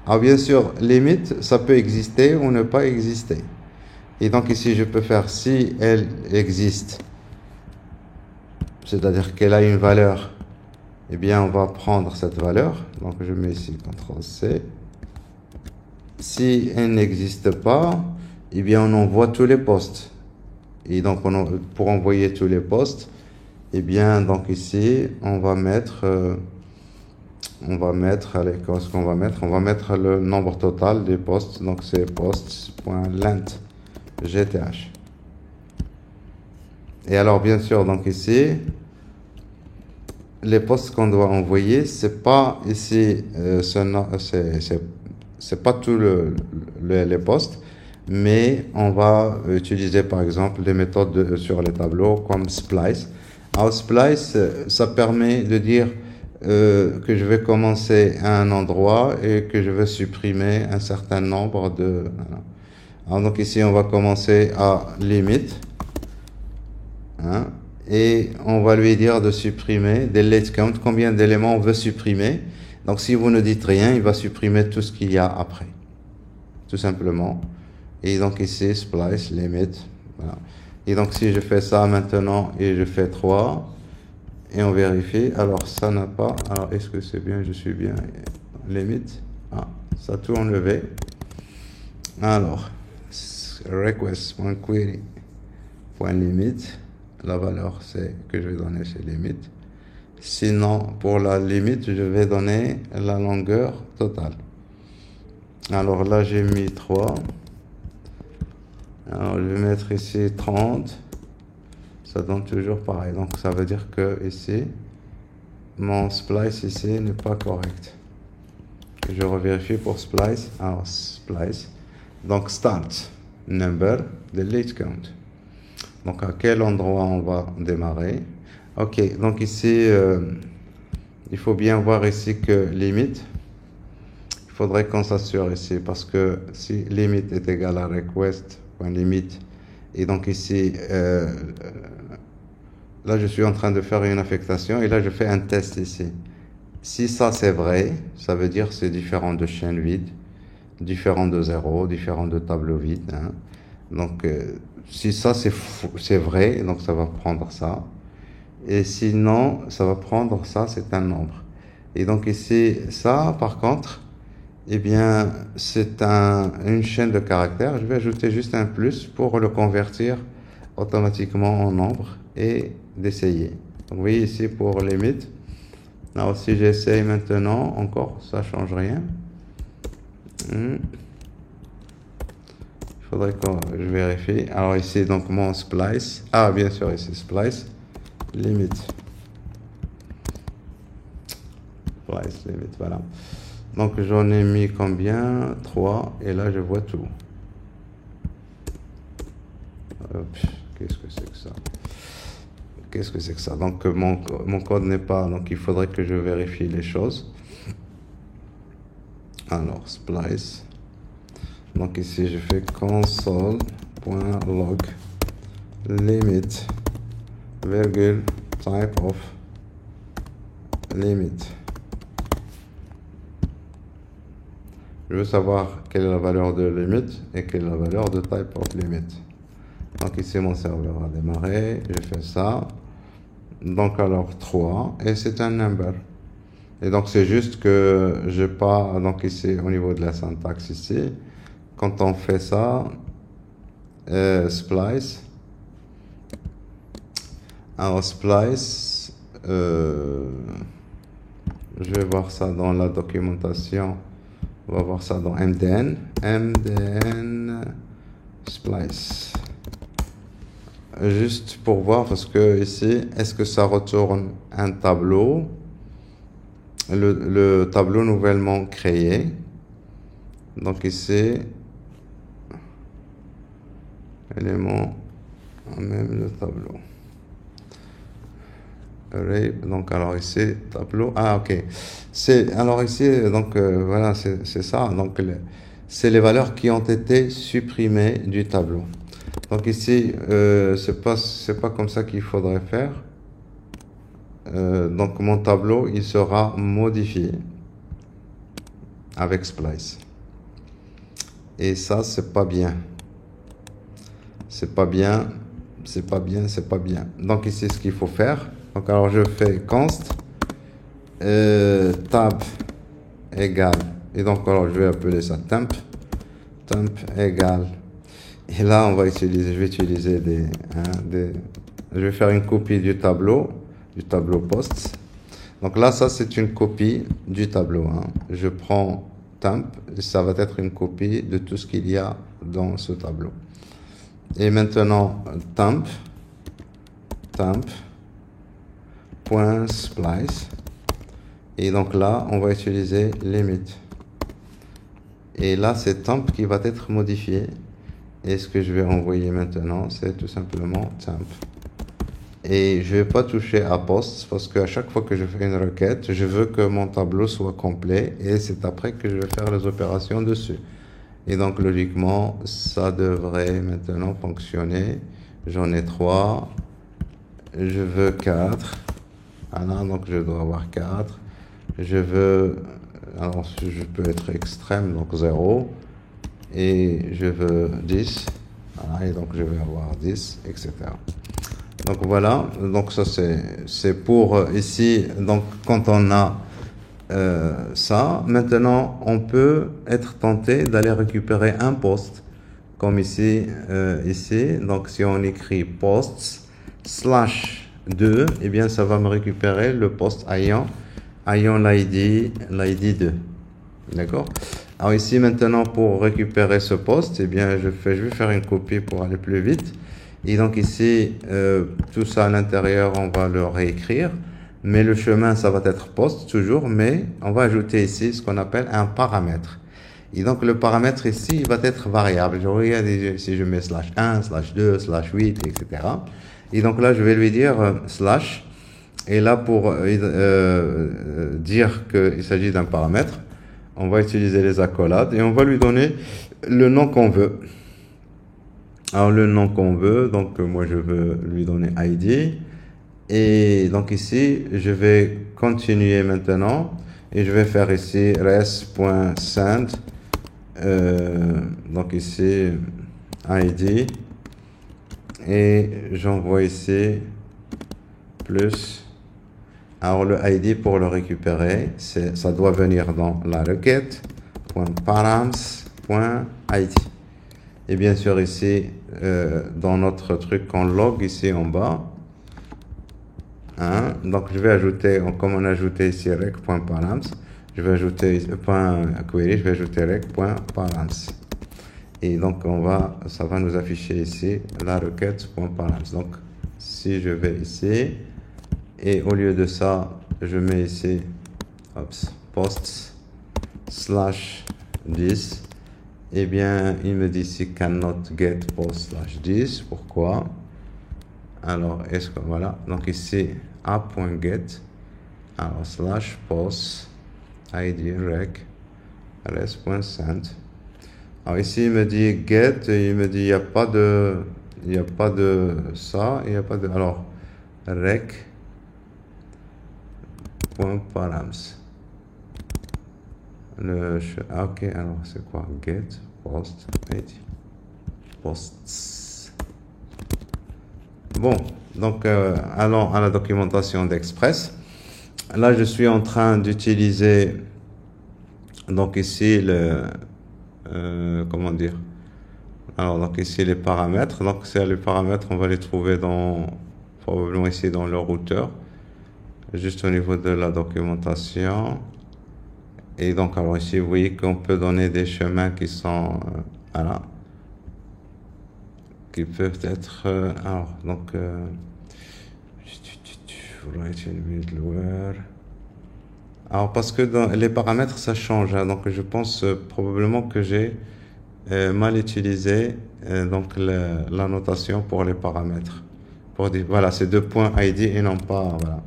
Speaker 1: Alors bien sûr, limite ça peut exister ou ne pas exister. Et donc ici je peux faire si elle existe, c'est-à-dire qu'elle a une valeur, eh bien on va prendre cette valeur. Donc je mets ici CTRL-C. Si elle n'existe pas, eh bien on envoie tous les postes. Et donc pour envoyer tous les postes, eh bien donc ici on va mettre allez, qu'est-ce qu'on va mettre? On va mettre le nombre total des postes. Donc c'est posts.length gth. Et alors bien sûr donc ici les postes qu'on doit envoyer, c'est pas ici c'est pas tous les postes, mais on va utiliser par exemple des méthodes sur les tableaux comme splice. Alors splice, ça permet de dire que je vais commencer à un endroit et que je vais supprimer un certain nombre de... Alors donc ici on va commencer à limite, hein, et on va lui dire de supprimer delete count, combien d'éléments on veut supprimer. Donc si vous ne dites rien, il va supprimer tout ce qu'il y a après, tout simplement. Et donc ici splice limit, voilà. Et donc si je fais ça maintenant et je fais 3 et on vérifie, alors ça n'a pas, alors est-ce que c'est bien, je suis bien, limite, ah, ça a tout enlevé. Alors request.query.limit, la valeur c'est que je vais donner c'est limite. Sinon pour la limite je vais donner la longueur totale. Alors là j'ai mis 3. Alors je vais mettre ici 30. Ça donne toujours pareil. Donc ça veut dire que ici mon splice ici n'est pas correct. Je revérifie pour splice. Alors splice. Donc start number delete count. Donc à quel endroit on va démarrer? Ok, donc ici il faut bien voir ici que limite, il faudrait qu'on s'assure ici, parce que si limite est égal à request.limite, et donc ici là je suis en train de faire une affectation et là je fais un test ici. Si ça c'est vrai, ça veut dire c'est différent de chaîne vide, différent de 0, différent de tableau vide, hein. Donc si ça c'est vrai, donc ça va prendre ça. Et sinon, ça va prendre ça, c'est un nombre. Et donc ici, ça, par contre, eh bien, c'est une chaîne de caractères. Je vais ajouter juste un plus pour le convertir automatiquement en nombre et d'essayer. Donc, vous voyez ici pour limite. Alors, si j'essaye maintenant, encore, ça change rien. Il faudrait que je vérifie. Alors ici, donc, mon splice. Ah, bien sûr, ici, splice. Limite. Splice limite, voilà. Donc j'en ai mis combien? 3. Et là je vois tout. Qu'est-ce que c'est que ça? Qu'est-ce que c'est que ça? Donc mon code n'est pas... Donc il faudrait que je vérifie les choses. Alors splice. Donc ici je fais console. res.log limit virgule type of limit. Je veux savoir quelle est la valeur de limit et quelle est la valeur de type of limit. Donc ici mon serveur a démarré, je fais ça. Donc alors 3 et c'est un number. Et donc c'est juste que j'ai pas, donc ici au niveau de la syntaxe ici, quand on fait ça, splice, alors splice, je vais voir ça dans la documentation, on va voir ça dans MDN splice. Juste pour voir, parce que ici, est-ce que ça retourne un tableau, le tableau nouvellement créé. Donc ici, élément, même le tableau. Array, donc alors ici, tableau, ah ok. Alors ici, donc voilà, c'est ça. Donc c'est les valeurs qui ont été supprimées du tableau. Donc ici, c'est pas comme ça qu'il faudrait faire. Donc mon tableau, il sera modifié avec splice. Et ça, c'est pas bien. C'est pas bien. Donc ici, ce qu'il faut faire. Donc alors je fais const tab égale. Et donc alors je vais appeler ça temp égale. Et là, je vais utiliser je vais faire une copie du tableau posts. Donc là, ça, c'est une copie du tableau. Je prends temp, ça va être une copie de tout ce qu'il y a dans ce tableau. Et maintenant, temp.splice. Et donc là, on va utiliser limit. Et là, c'est temp qui va être modifié. Et ce que je vais envoyer maintenant, c'est tout simplement temp. Et je ne vais pas toucher à post parce qu'à chaque fois que je fais une requête, je veux que mon tableau soit complet et c'est après que je vais faire les opérations dessus. Et donc logiquement, ça devrait maintenant fonctionner. J'en ai 3. Je veux 4. Voilà, donc je dois avoir 4. Je veux, alors je peux être extrême, donc 0. Et je veux 10, voilà, et donc je vais avoir 10, etc. Donc voilà, donc ça c'est pour ici, donc quand on a ça, maintenant on peut être tenté d'aller récupérer un post, comme ici, donc si on écrit posts /2, eh bien ça va me récupérer le post ayant l'ID 2, d'accord? Alors ici maintenant pour récupérer ce post, eh bien je vais faire une copie pour aller plus vite. Et donc ici tout ça à l'intérieur on va le réécrire, mais le chemin ça va être post toujours, mais on va ajouter ici ce qu'on appelle un paramètre. Et donc le paramètre ici il va être variable. Je regarde ici, je mets /1, /2, /8, etc. Et donc là je vais lui dire slash, et là pour dire qu'il s'agit d'un paramètre, on va utiliser les accolades et on va lui donner le nom qu'on veut. Alors le nom qu'on veut, donc moi je veux lui donner ID. Et donc ici, je vais continuer maintenant. Et je vais faire ici res.send. Donc ici, ID. Et j'envoie ici plus. Alors le ID pour le récupérer, ça doit venir dans la requête .params.id. Et bien sûr ici, dans notre truc qu'on log ici en bas, donc je vais ajouter, comme on a ajouté ici rec.params, je vais ajouter .query, je vais ajouter rec.params. Et donc ça va nous afficher ici la requête .params. Donc si je vais ici, et au lieu de ça, je mets ici posts /10. Eh bien, il me dit ici cannot get post /10. Pourquoi? Alors, est-ce que voilà? Donc ici, a.get, alors /post id rec res.send. Alors ici, il me dit get, et il me dit il n'y a pas de ça, il n'y a pas de, alors, rec.params. Ok, alors c'est quoi? Get, post, ID. Posts. Bon, donc allons à la documentation d'Express. Là, je suis en train d'utiliser, donc ici, comment dire? Alors, donc ici, les paramètres. Donc, les paramètres, on va les trouver probablement ici dans le routeur, juste au niveau de la documentation. Et donc, alors ici, vous voyez qu'on peut donner des chemins qui sont, voilà, qui peuvent être, alors, donc, write in middleware. Alors, parce que dans les paramètres, ça change, hein, donc je pense probablement que j'ai mal utilisé donc la notation pour les paramètres. Pour dire, voilà, c'est 2.id et non pas, voilà.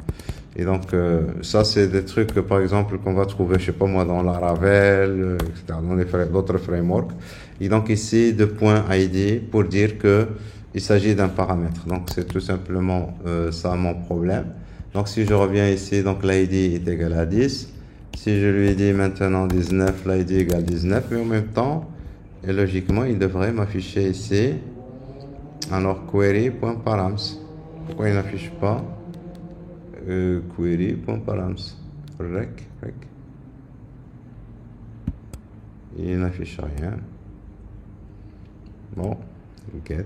Speaker 1: Et donc, ça, c'est des trucs, par exemple, qu'on va trouver, je sais pas moi, dans Laravel, etc., dans d'autres frameworks. Et donc, ici, 2.id pour dire que il s'agit d'un paramètre. Donc, c'est tout simplement ça mon problème. Donc, si je reviens ici, donc l'id est égal à 10. Si je lui dis maintenant 19, l'id égale 19, mais en même temps, et logiquement, il devrait m'afficher ici, alors query.params. Pourquoi il n'affiche pas query.params? Rec. Il n'affiche rien. Bon, get.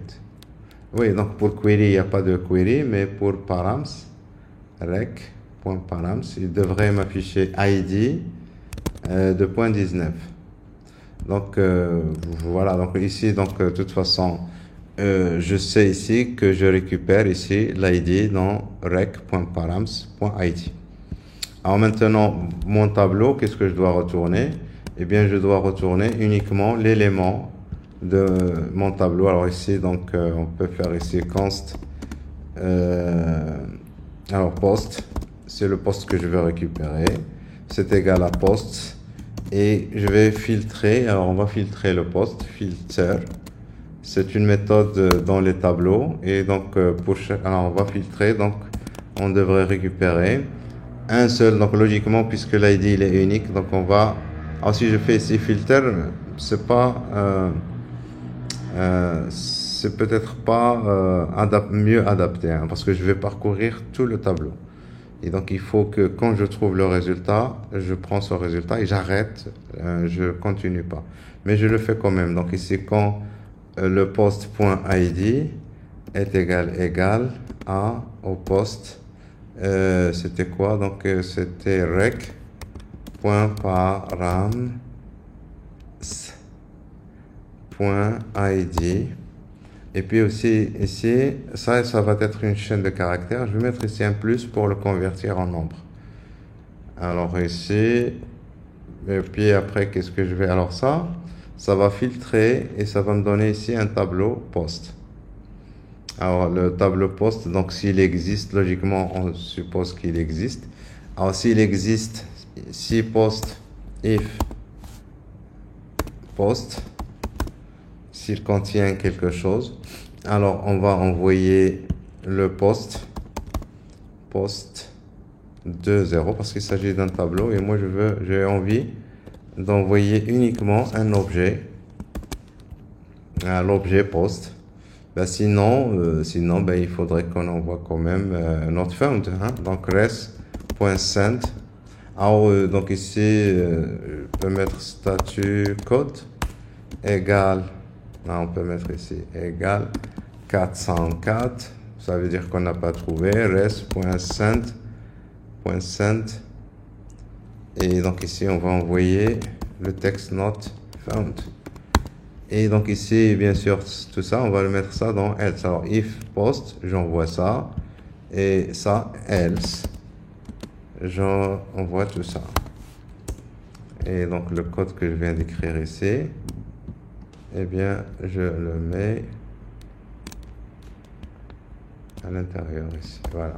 Speaker 1: Oui, donc pour query, il n'y a pas de query, mais pour params, rec.params, il devrait m'afficher id 2.19. Donc voilà, donc ici, donc de toute façon, je sais ici que je récupère ici l'id dans rec.params.id. Alors maintenant, mon tableau, qu'est-ce que je dois retourner? Eh bien, je dois retourner uniquement l'élément de mon tableau. Alors ici, donc on peut faire ici const. Alors post, c'est le post que je vais récupérer. C'est égal à post. Et je vais filtrer, alors on va filtrer le post, filter. C'est une méthode dans les tableaux. Et donc, alors on va filtrer, donc on devrait récupérer un seul, donc logiquement, puisque l'id il est unique, donc on va, alors si je fais ici filter, c'est pas, c'est peut-être pas mieux adapté, hein, parce que je vais parcourir tout le tableau. Et donc, il faut que quand je trouve le résultat, je prends ce résultat et j'arrête, je continue pas. Mais je le fais quand même. Donc ici, quand le post.id est égal au post, c'était quoi? Donc, c'était rec.params.id. Et puis aussi ici, ça va être une chaîne de caractères. Je vais mettre ici un plus pour le convertir en nombre. Alors ici, et puis après, qu'est-ce que je vais... Alors ça va filtrer et ça va me donner ici un tableau post. Alors le tableau post, donc s'il existe, logiquement, on suppose qu'il existe. Alors s'il existe, si post, if post, s'il contient quelque chose, alors on va envoyer le post 2.0 parce qu'il s'agit d'un tableau et moi j'ai envie d'envoyer uniquement un objet, l'objet post. Ben sinon, ben, il faudrait qu'on envoie quand même not found, hein? Donc res.send. Alors donc ici je peux mettre statut code égal, on peut mettre ici égal 404, ça veut dire qu'on n'a pas trouvé, res.send, et donc ici on va envoyer le texte not found. Et donc ici, bien sûr, tout ça, on va le mettre ça dans else. Alors if post, j'envoie ça, et ça else, j'envoie tout ça. Et donc le code que je viens d'écrire ici, eh bien, je le mets à l'intérieur ici. Voilà.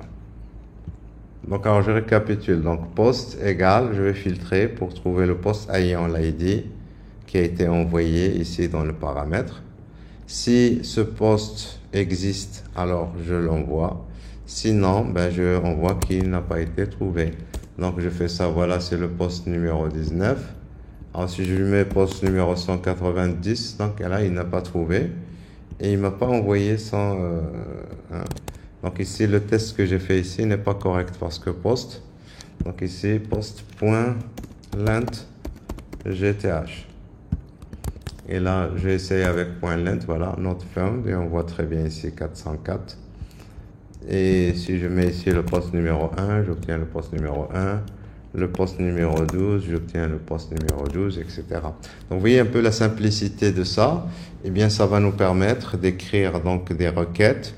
Speaker 1: Donc, alors je récapitule. Donc, post égale, je vais filtrer pour trouver le post ayant l'id qui a été envoyé ici dans le paramètre. Si ce poste existe, alors je l'envoie. Sinon, ben, je envoie qu'il n'a pas été trouvé. Donc, je fais ça. Voilà, c'est le poste numéro 19. Ensuite, je lui mets poste numéro 190. Donc, là, il n'a pas trouvé. Et il m'a pas envoyé son... hein. Donc, ici, le test que j'ai fait ici n'est pas correct parce que poste. Donc, ici, post.length.gth. Et là, j'ai essayé avec .length, voilà, not found, et on voit très bien ici 404. Et si je mets ici le poste numéro 1, j'obtiens le poste numéro 1, le poste numéro 12, j'obtiens le poste numéro 12, etc. Donc, vous voyez un peu la simplicité de ça. Eh bien, ça va nous permettre d'écrire donc des requêtes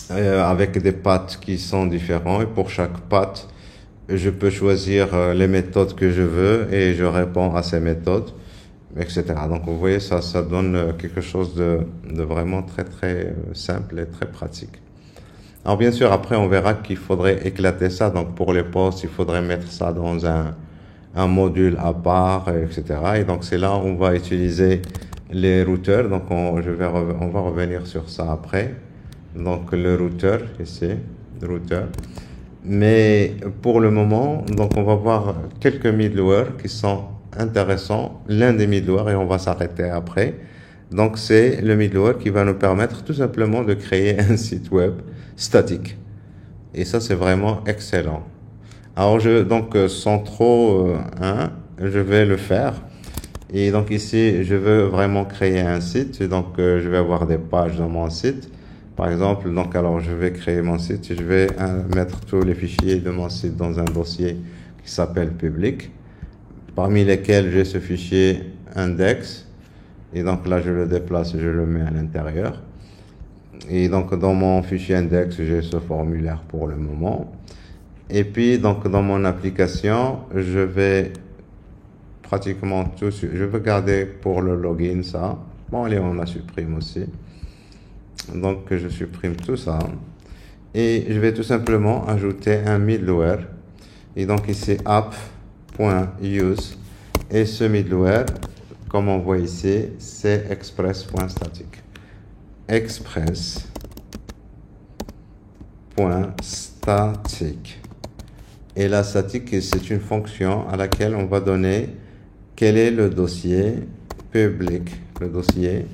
Speaker 1: avec des paths qui sont différents. Et pour chaque path, je peux choisir les méthodes que je veux et je réponds à ces méthodes, etc. Donc, vous voyez, ça donne quelque chose de vraiment très, très simple et très pratique. Alors, bien sûr, après, on verra qu'il faudrait éclater ça. Donc, pour les postes, il faudrait mettre ça dans un module à part, etc. Et donc, c'est là où on va utiliser les routeurs. Donc, on va revenir sur ça après. Donc, le routeur, ici, routeur. Mais pour le moment, donc, on va voir quelques middleware qui sont intéressants. L'un des middleware, et on va s'arrêter après. Donc, c'est le middleware qui va nous permettre tout simplement de créer un site web statique. Et ça, c'est vraiment excellent. Alors, donc, sans trop, je vais le faire. Et donc, ici, je veux vraiment créer un site. Et donc, je vais avoir des pages dans mon site. Par exemple, donc, alors, je vais créer mon site. Je vais mettre tous les fichiers de mon site dans un dossier qui s'appelle public, parmi lesquels j'ai ce fichier index. Et donc là, je le déplace et je le mets à l'intérieur. Et donc, dans mon fichier index, j'ai ce formulaire pour le moment. Et puis, donc, dans mon application, je vais pratiquement tout... Je vais garder pour le login ça. Bon, allez, on la supprime aussi. Donc, je supprime tout ça. Et je vais tout simplement ajouter un middleware. Et donc, ici, app.use. Et ce middleware, comme on voit ici, c'est express.static. Express.static. Et la statique, c'est une fonction à laquelle on va donner quel est le dossier public. Le dossier,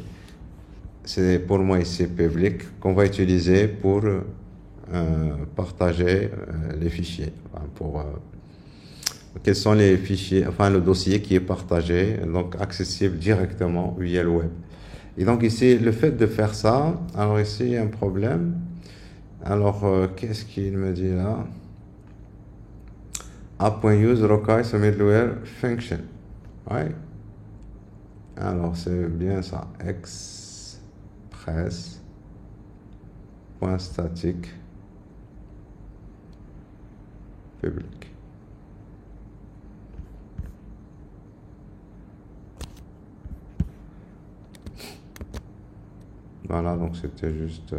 Speaker 1: c'est pour moi ici public, qu'on va utiliser pour partager les fichiers. Enfin, quels sont les fichiers, enfin le dossier qui est partagé, donc accessible directement via le web. Et donc ici, le fait de faire ça, alors ici, il y a un problème. Alors, qu'est-ce qu'il me dit là? App.use requires a middleware function. Ouais. Alors, c'est bien ça. Express.static public. Voilà, donc c'était juste...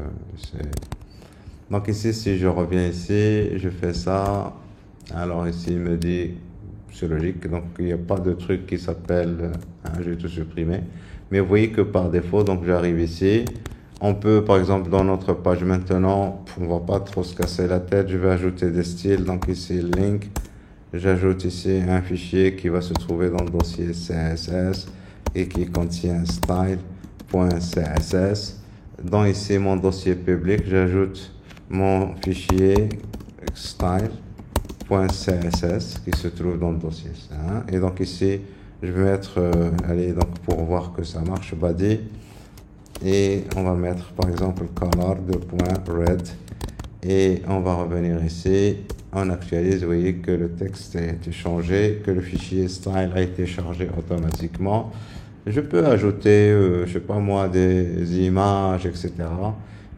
Speaker 1: donc ici, si je reviens ici, je fais ça. Alors ici, il me dit, c'est logique, donc il n'y a pas de truc qui s'appelle... je vais tout supprimer. Mais vous voyez que par défaut, donc j'arrive ici. On peut, par exemple, dans notre page maintenant, on ne va pas trop se casser la tête. Je vais ajouter des styles. Donc ici, link. J'ajoute ici un fichier qui va se trouver dans le dossier CSS et qui contient style.css. Dans ici mon dossier public, j'ajoute mon fichier style.css qui se trouve dans le dossier. Et donc ici, je vais mettre, allez, donc pour voir que ça marche, body. Et on va mettre par exemple color de .red. Et on va revenir ici. On actualise, vous voyez que le texte a été changé, que le fichier style a été chargé automatiquement. Je peux ajouter, je sais pas moi, des images, etc.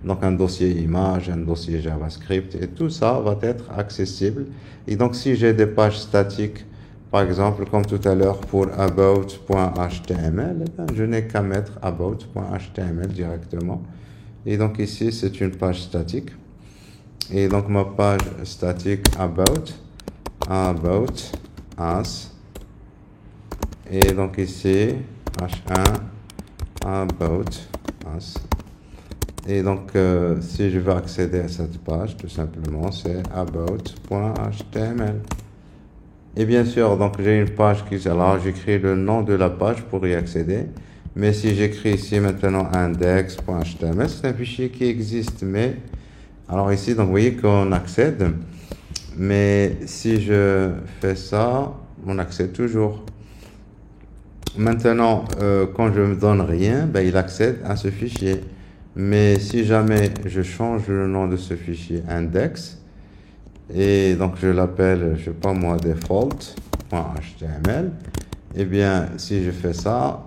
Speaker 1: Donc un dossier image, un dossier JavaScript, et tout ça va être accessible. Et donc si j'ai des pages statiques, par exemple, comme tout à l'heure pour about.html, je n'ai qu'à mettre about.html directement. Et donc ici, c'est une page statique. Et donc ma page statique about as. Et donc ici, h1 about us. Et donc, si je veux accéder à cette page, tout simplement, c'est about.html. Et bien sûr, donc j'ai une page qui, alors j'écris le nom de la page pour y accéder. Mais si j'écris ici maintenant index.html, c'est un fichier qui existe. Mais, alors ici, donc vous voyez qu'on accède. Mais si je fais ça, on accède toujours. Maintenant, quand je ne me donne rien, ben, il accède à ce fichier. Mais si jamais je change le nom de ce fichier index, et donc je l'appelle, je sais pas moi, default.html, eh bien, si je fais ça,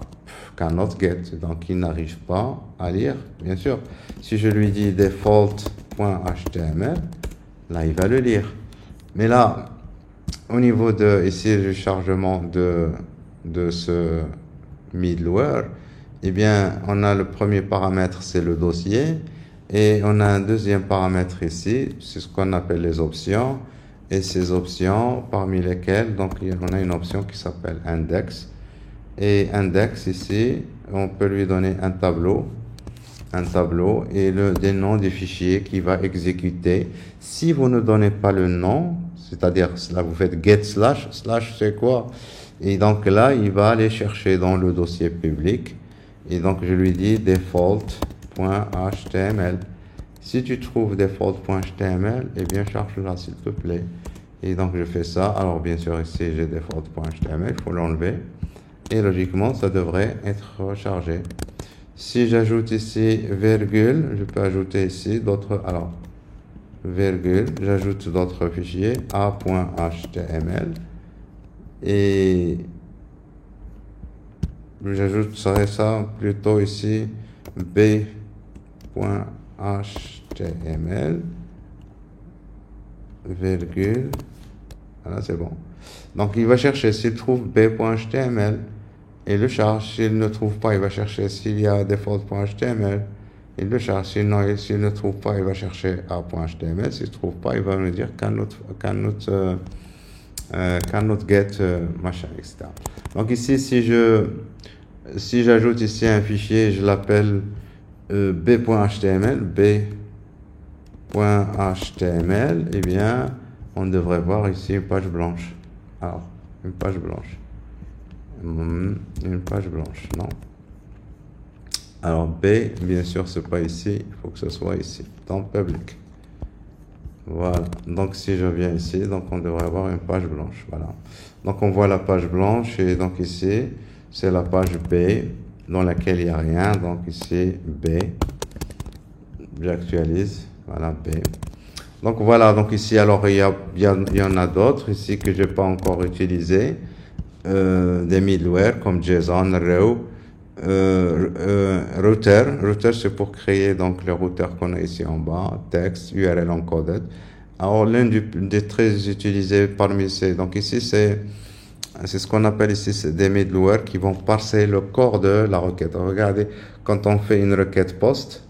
Speaker 1: cannot get, donc il n'arrive pas à lire, bien sûr. Si je lui dis default.html, là, il va le lire. Mais là, au niveau de, ici, le chargement de ce middleware, eh bien, on a le premier paramètre, c'est le dossier. Et on a un deuxième paramètre ici, c'est ce qu'on appelle les options. Et ces options, parmi lesquelles, donc, on a une option qui s'appelle index. Et index, ici, on peut lui donner un tableau et des noms des fichiers qu'il va exécuter. Si vous ne donnez pas le nom, c'est-à-dire, là, vous faites get slash c'est quoi? Et donc là, il va aller chercher dans le dossier public. Et donc, je lui dis default.html. Si tu trouves default.html, eh bien, charge-la, s'il te plaît. Et donc, je fais ça. Alors, bien sûr, ici, j'ai default.html. Il faut l'enlever. Et logiquement, ça devrait être rechargé. Si j'ajoute ici virgule, je peux ajouter ici d'autres. Alors, virgule, j'ajoute d'autres fichiers. a.html. Et j'ajoute ça plutôt ici b.html virgule, voilà, c'est bon. Donc il va chercher s'il trouve b.html et le charge. S'il ne trouve pas, il va chercher s'il y a default.html, il le charge. Sinon, s'il ne trouve pas, il va chercher a.html. S'il ne trouve pas, il va me dire cannot get machin, etc. Donc ici, si j'ajoute ici un fichier, je l'appelle b.html, eh bien, on devrait voir ici une page blanche. Alors, une page blanche. Une page blanche, non. Alors, B, bien sûr, c'est pas ici. Il faut que ce soit ici, dans public. Voilà. Donc, si je viens ici, donc on devrait avoir une page blanche. Voilà. Donc, on voit la page blanche. Et donc, ici, c'est la page B, dans laquelle il n'y a rien. Donc, ici, B. J'actualise. Voilà, B. Donc, voilà. Donc, ici, alors, il y en a d'autres ici que je n'ai pas encore utilisé. Des middleware comme JSON, Row, router. Router, c'est pour créer donc le routeur qu'on a ici en bas, texte, URL encoded. Alors, l'un des très utilisés parmi ces, donc ici, c'est ce qu'on appelle ici des middleware qui vont parser le corps de la requête. Regardez, quand on fait une requête post,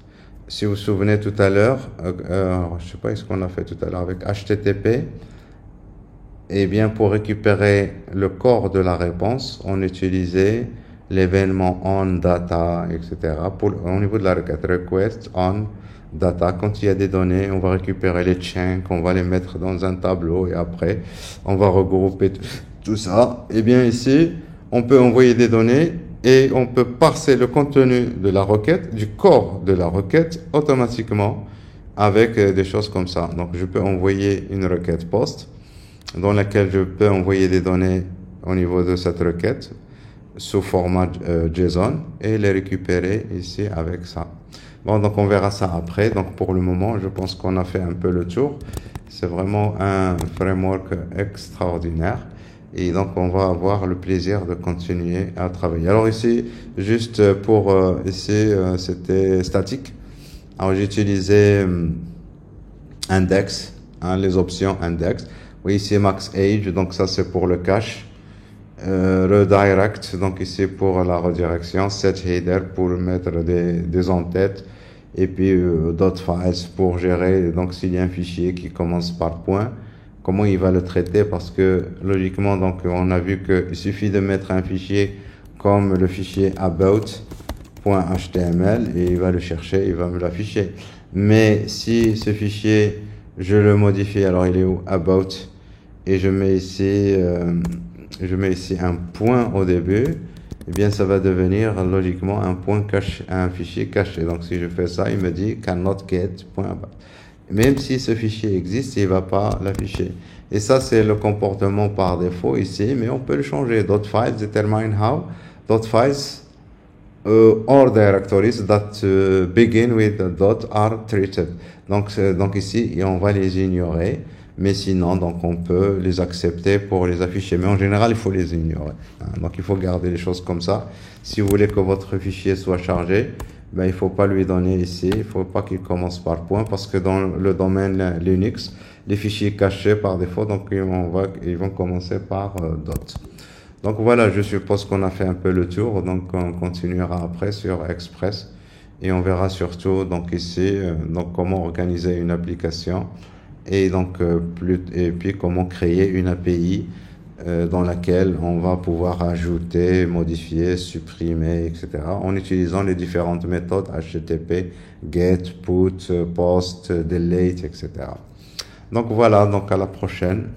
Speaker 1: si vous vous souvenez tout à l'heure, je sais pas ce qu'on a fait tout à l'heure avec HTTP, eh bien, pour récupérer le corps de la réponse, on utilisait l'événement onData, etc. Au niveau de la requête, request onData, quand il y a des données, on va récupérer les chunks, on va les mettre dans un tableau et après, on va regrouper tout ça. Eh bien, ici, on peut envoyer des données et on peut parser le contenu de la requête, du corps de la requête, automatiquement avec des choses comme ça. Donc, je peux envoyer une requête post dans laquelle je peux envoyer des données au niveau de cette requête sous format JSON et les récupérer ici avec ça. Bon, donc on verra ça après. Donc pour le moment, je pense qu'on a fait un peu le tour. C'est vraiment un framework extraordinaire. Et donc on va avoir le plaisir de continuer à travailler. Alors ici, juste pour ici, c'était statique. Alors j'ai utilisé index, les options index. Oui, ici max age, donc ça c'est pour le cache. Redirect, donc ici pour la redirection. Set header pour mettre des en-têtes. Et puis dot files pour gérer, donc s'il y a un fichier qui commence par point, comment il va le traiter, parce que logiquement, donc, on a vu qu'il suffit de mettre un fichier comme le fichier about.html et il va le chercher, il va me l'afficher. Mais si ce fichier, je le modifie, alors il est où? About, et je mets ici un point au début, eh bien ça va devenir logiquement un point caché, un fichier caché. Donc si je fais ça, il me dit cannot get.about. Même si ce fichier existe, il va pas l'afficher. Et ça, c'est le comportement par défaut ici, mais on peut le changer. .files determine how .files or directories that begin with dot are treated. Donc ici, et on va les ignorer. Mais sinon, donc on peut les accepter pour les afficher. Mais en général, il faut les ignorer. Donc il faut garder les choses comme ça. Si vous voulez que votre fichier soit chargé, ben, il faut pas lui donner ici. Il faut pas qu'il commence par point, parce que dans le domaine Linux, les fichiers cachés par défaut, donc ils vont commencer par dot. Donc voilà, je suppose qu'on a fait un peu le tour. Donc on continuera après sur Express et on verra surtout donc ici donc comment organiser une application. Et donc, et puis comment créer une API dans laquelle on va pouvoir ajouter, modifier, supprimer, etc. en utilisant les différentes méthodes HTTP, GET, PUT, POST, DELETE, etc. Donc voilà, donc à la prochaine.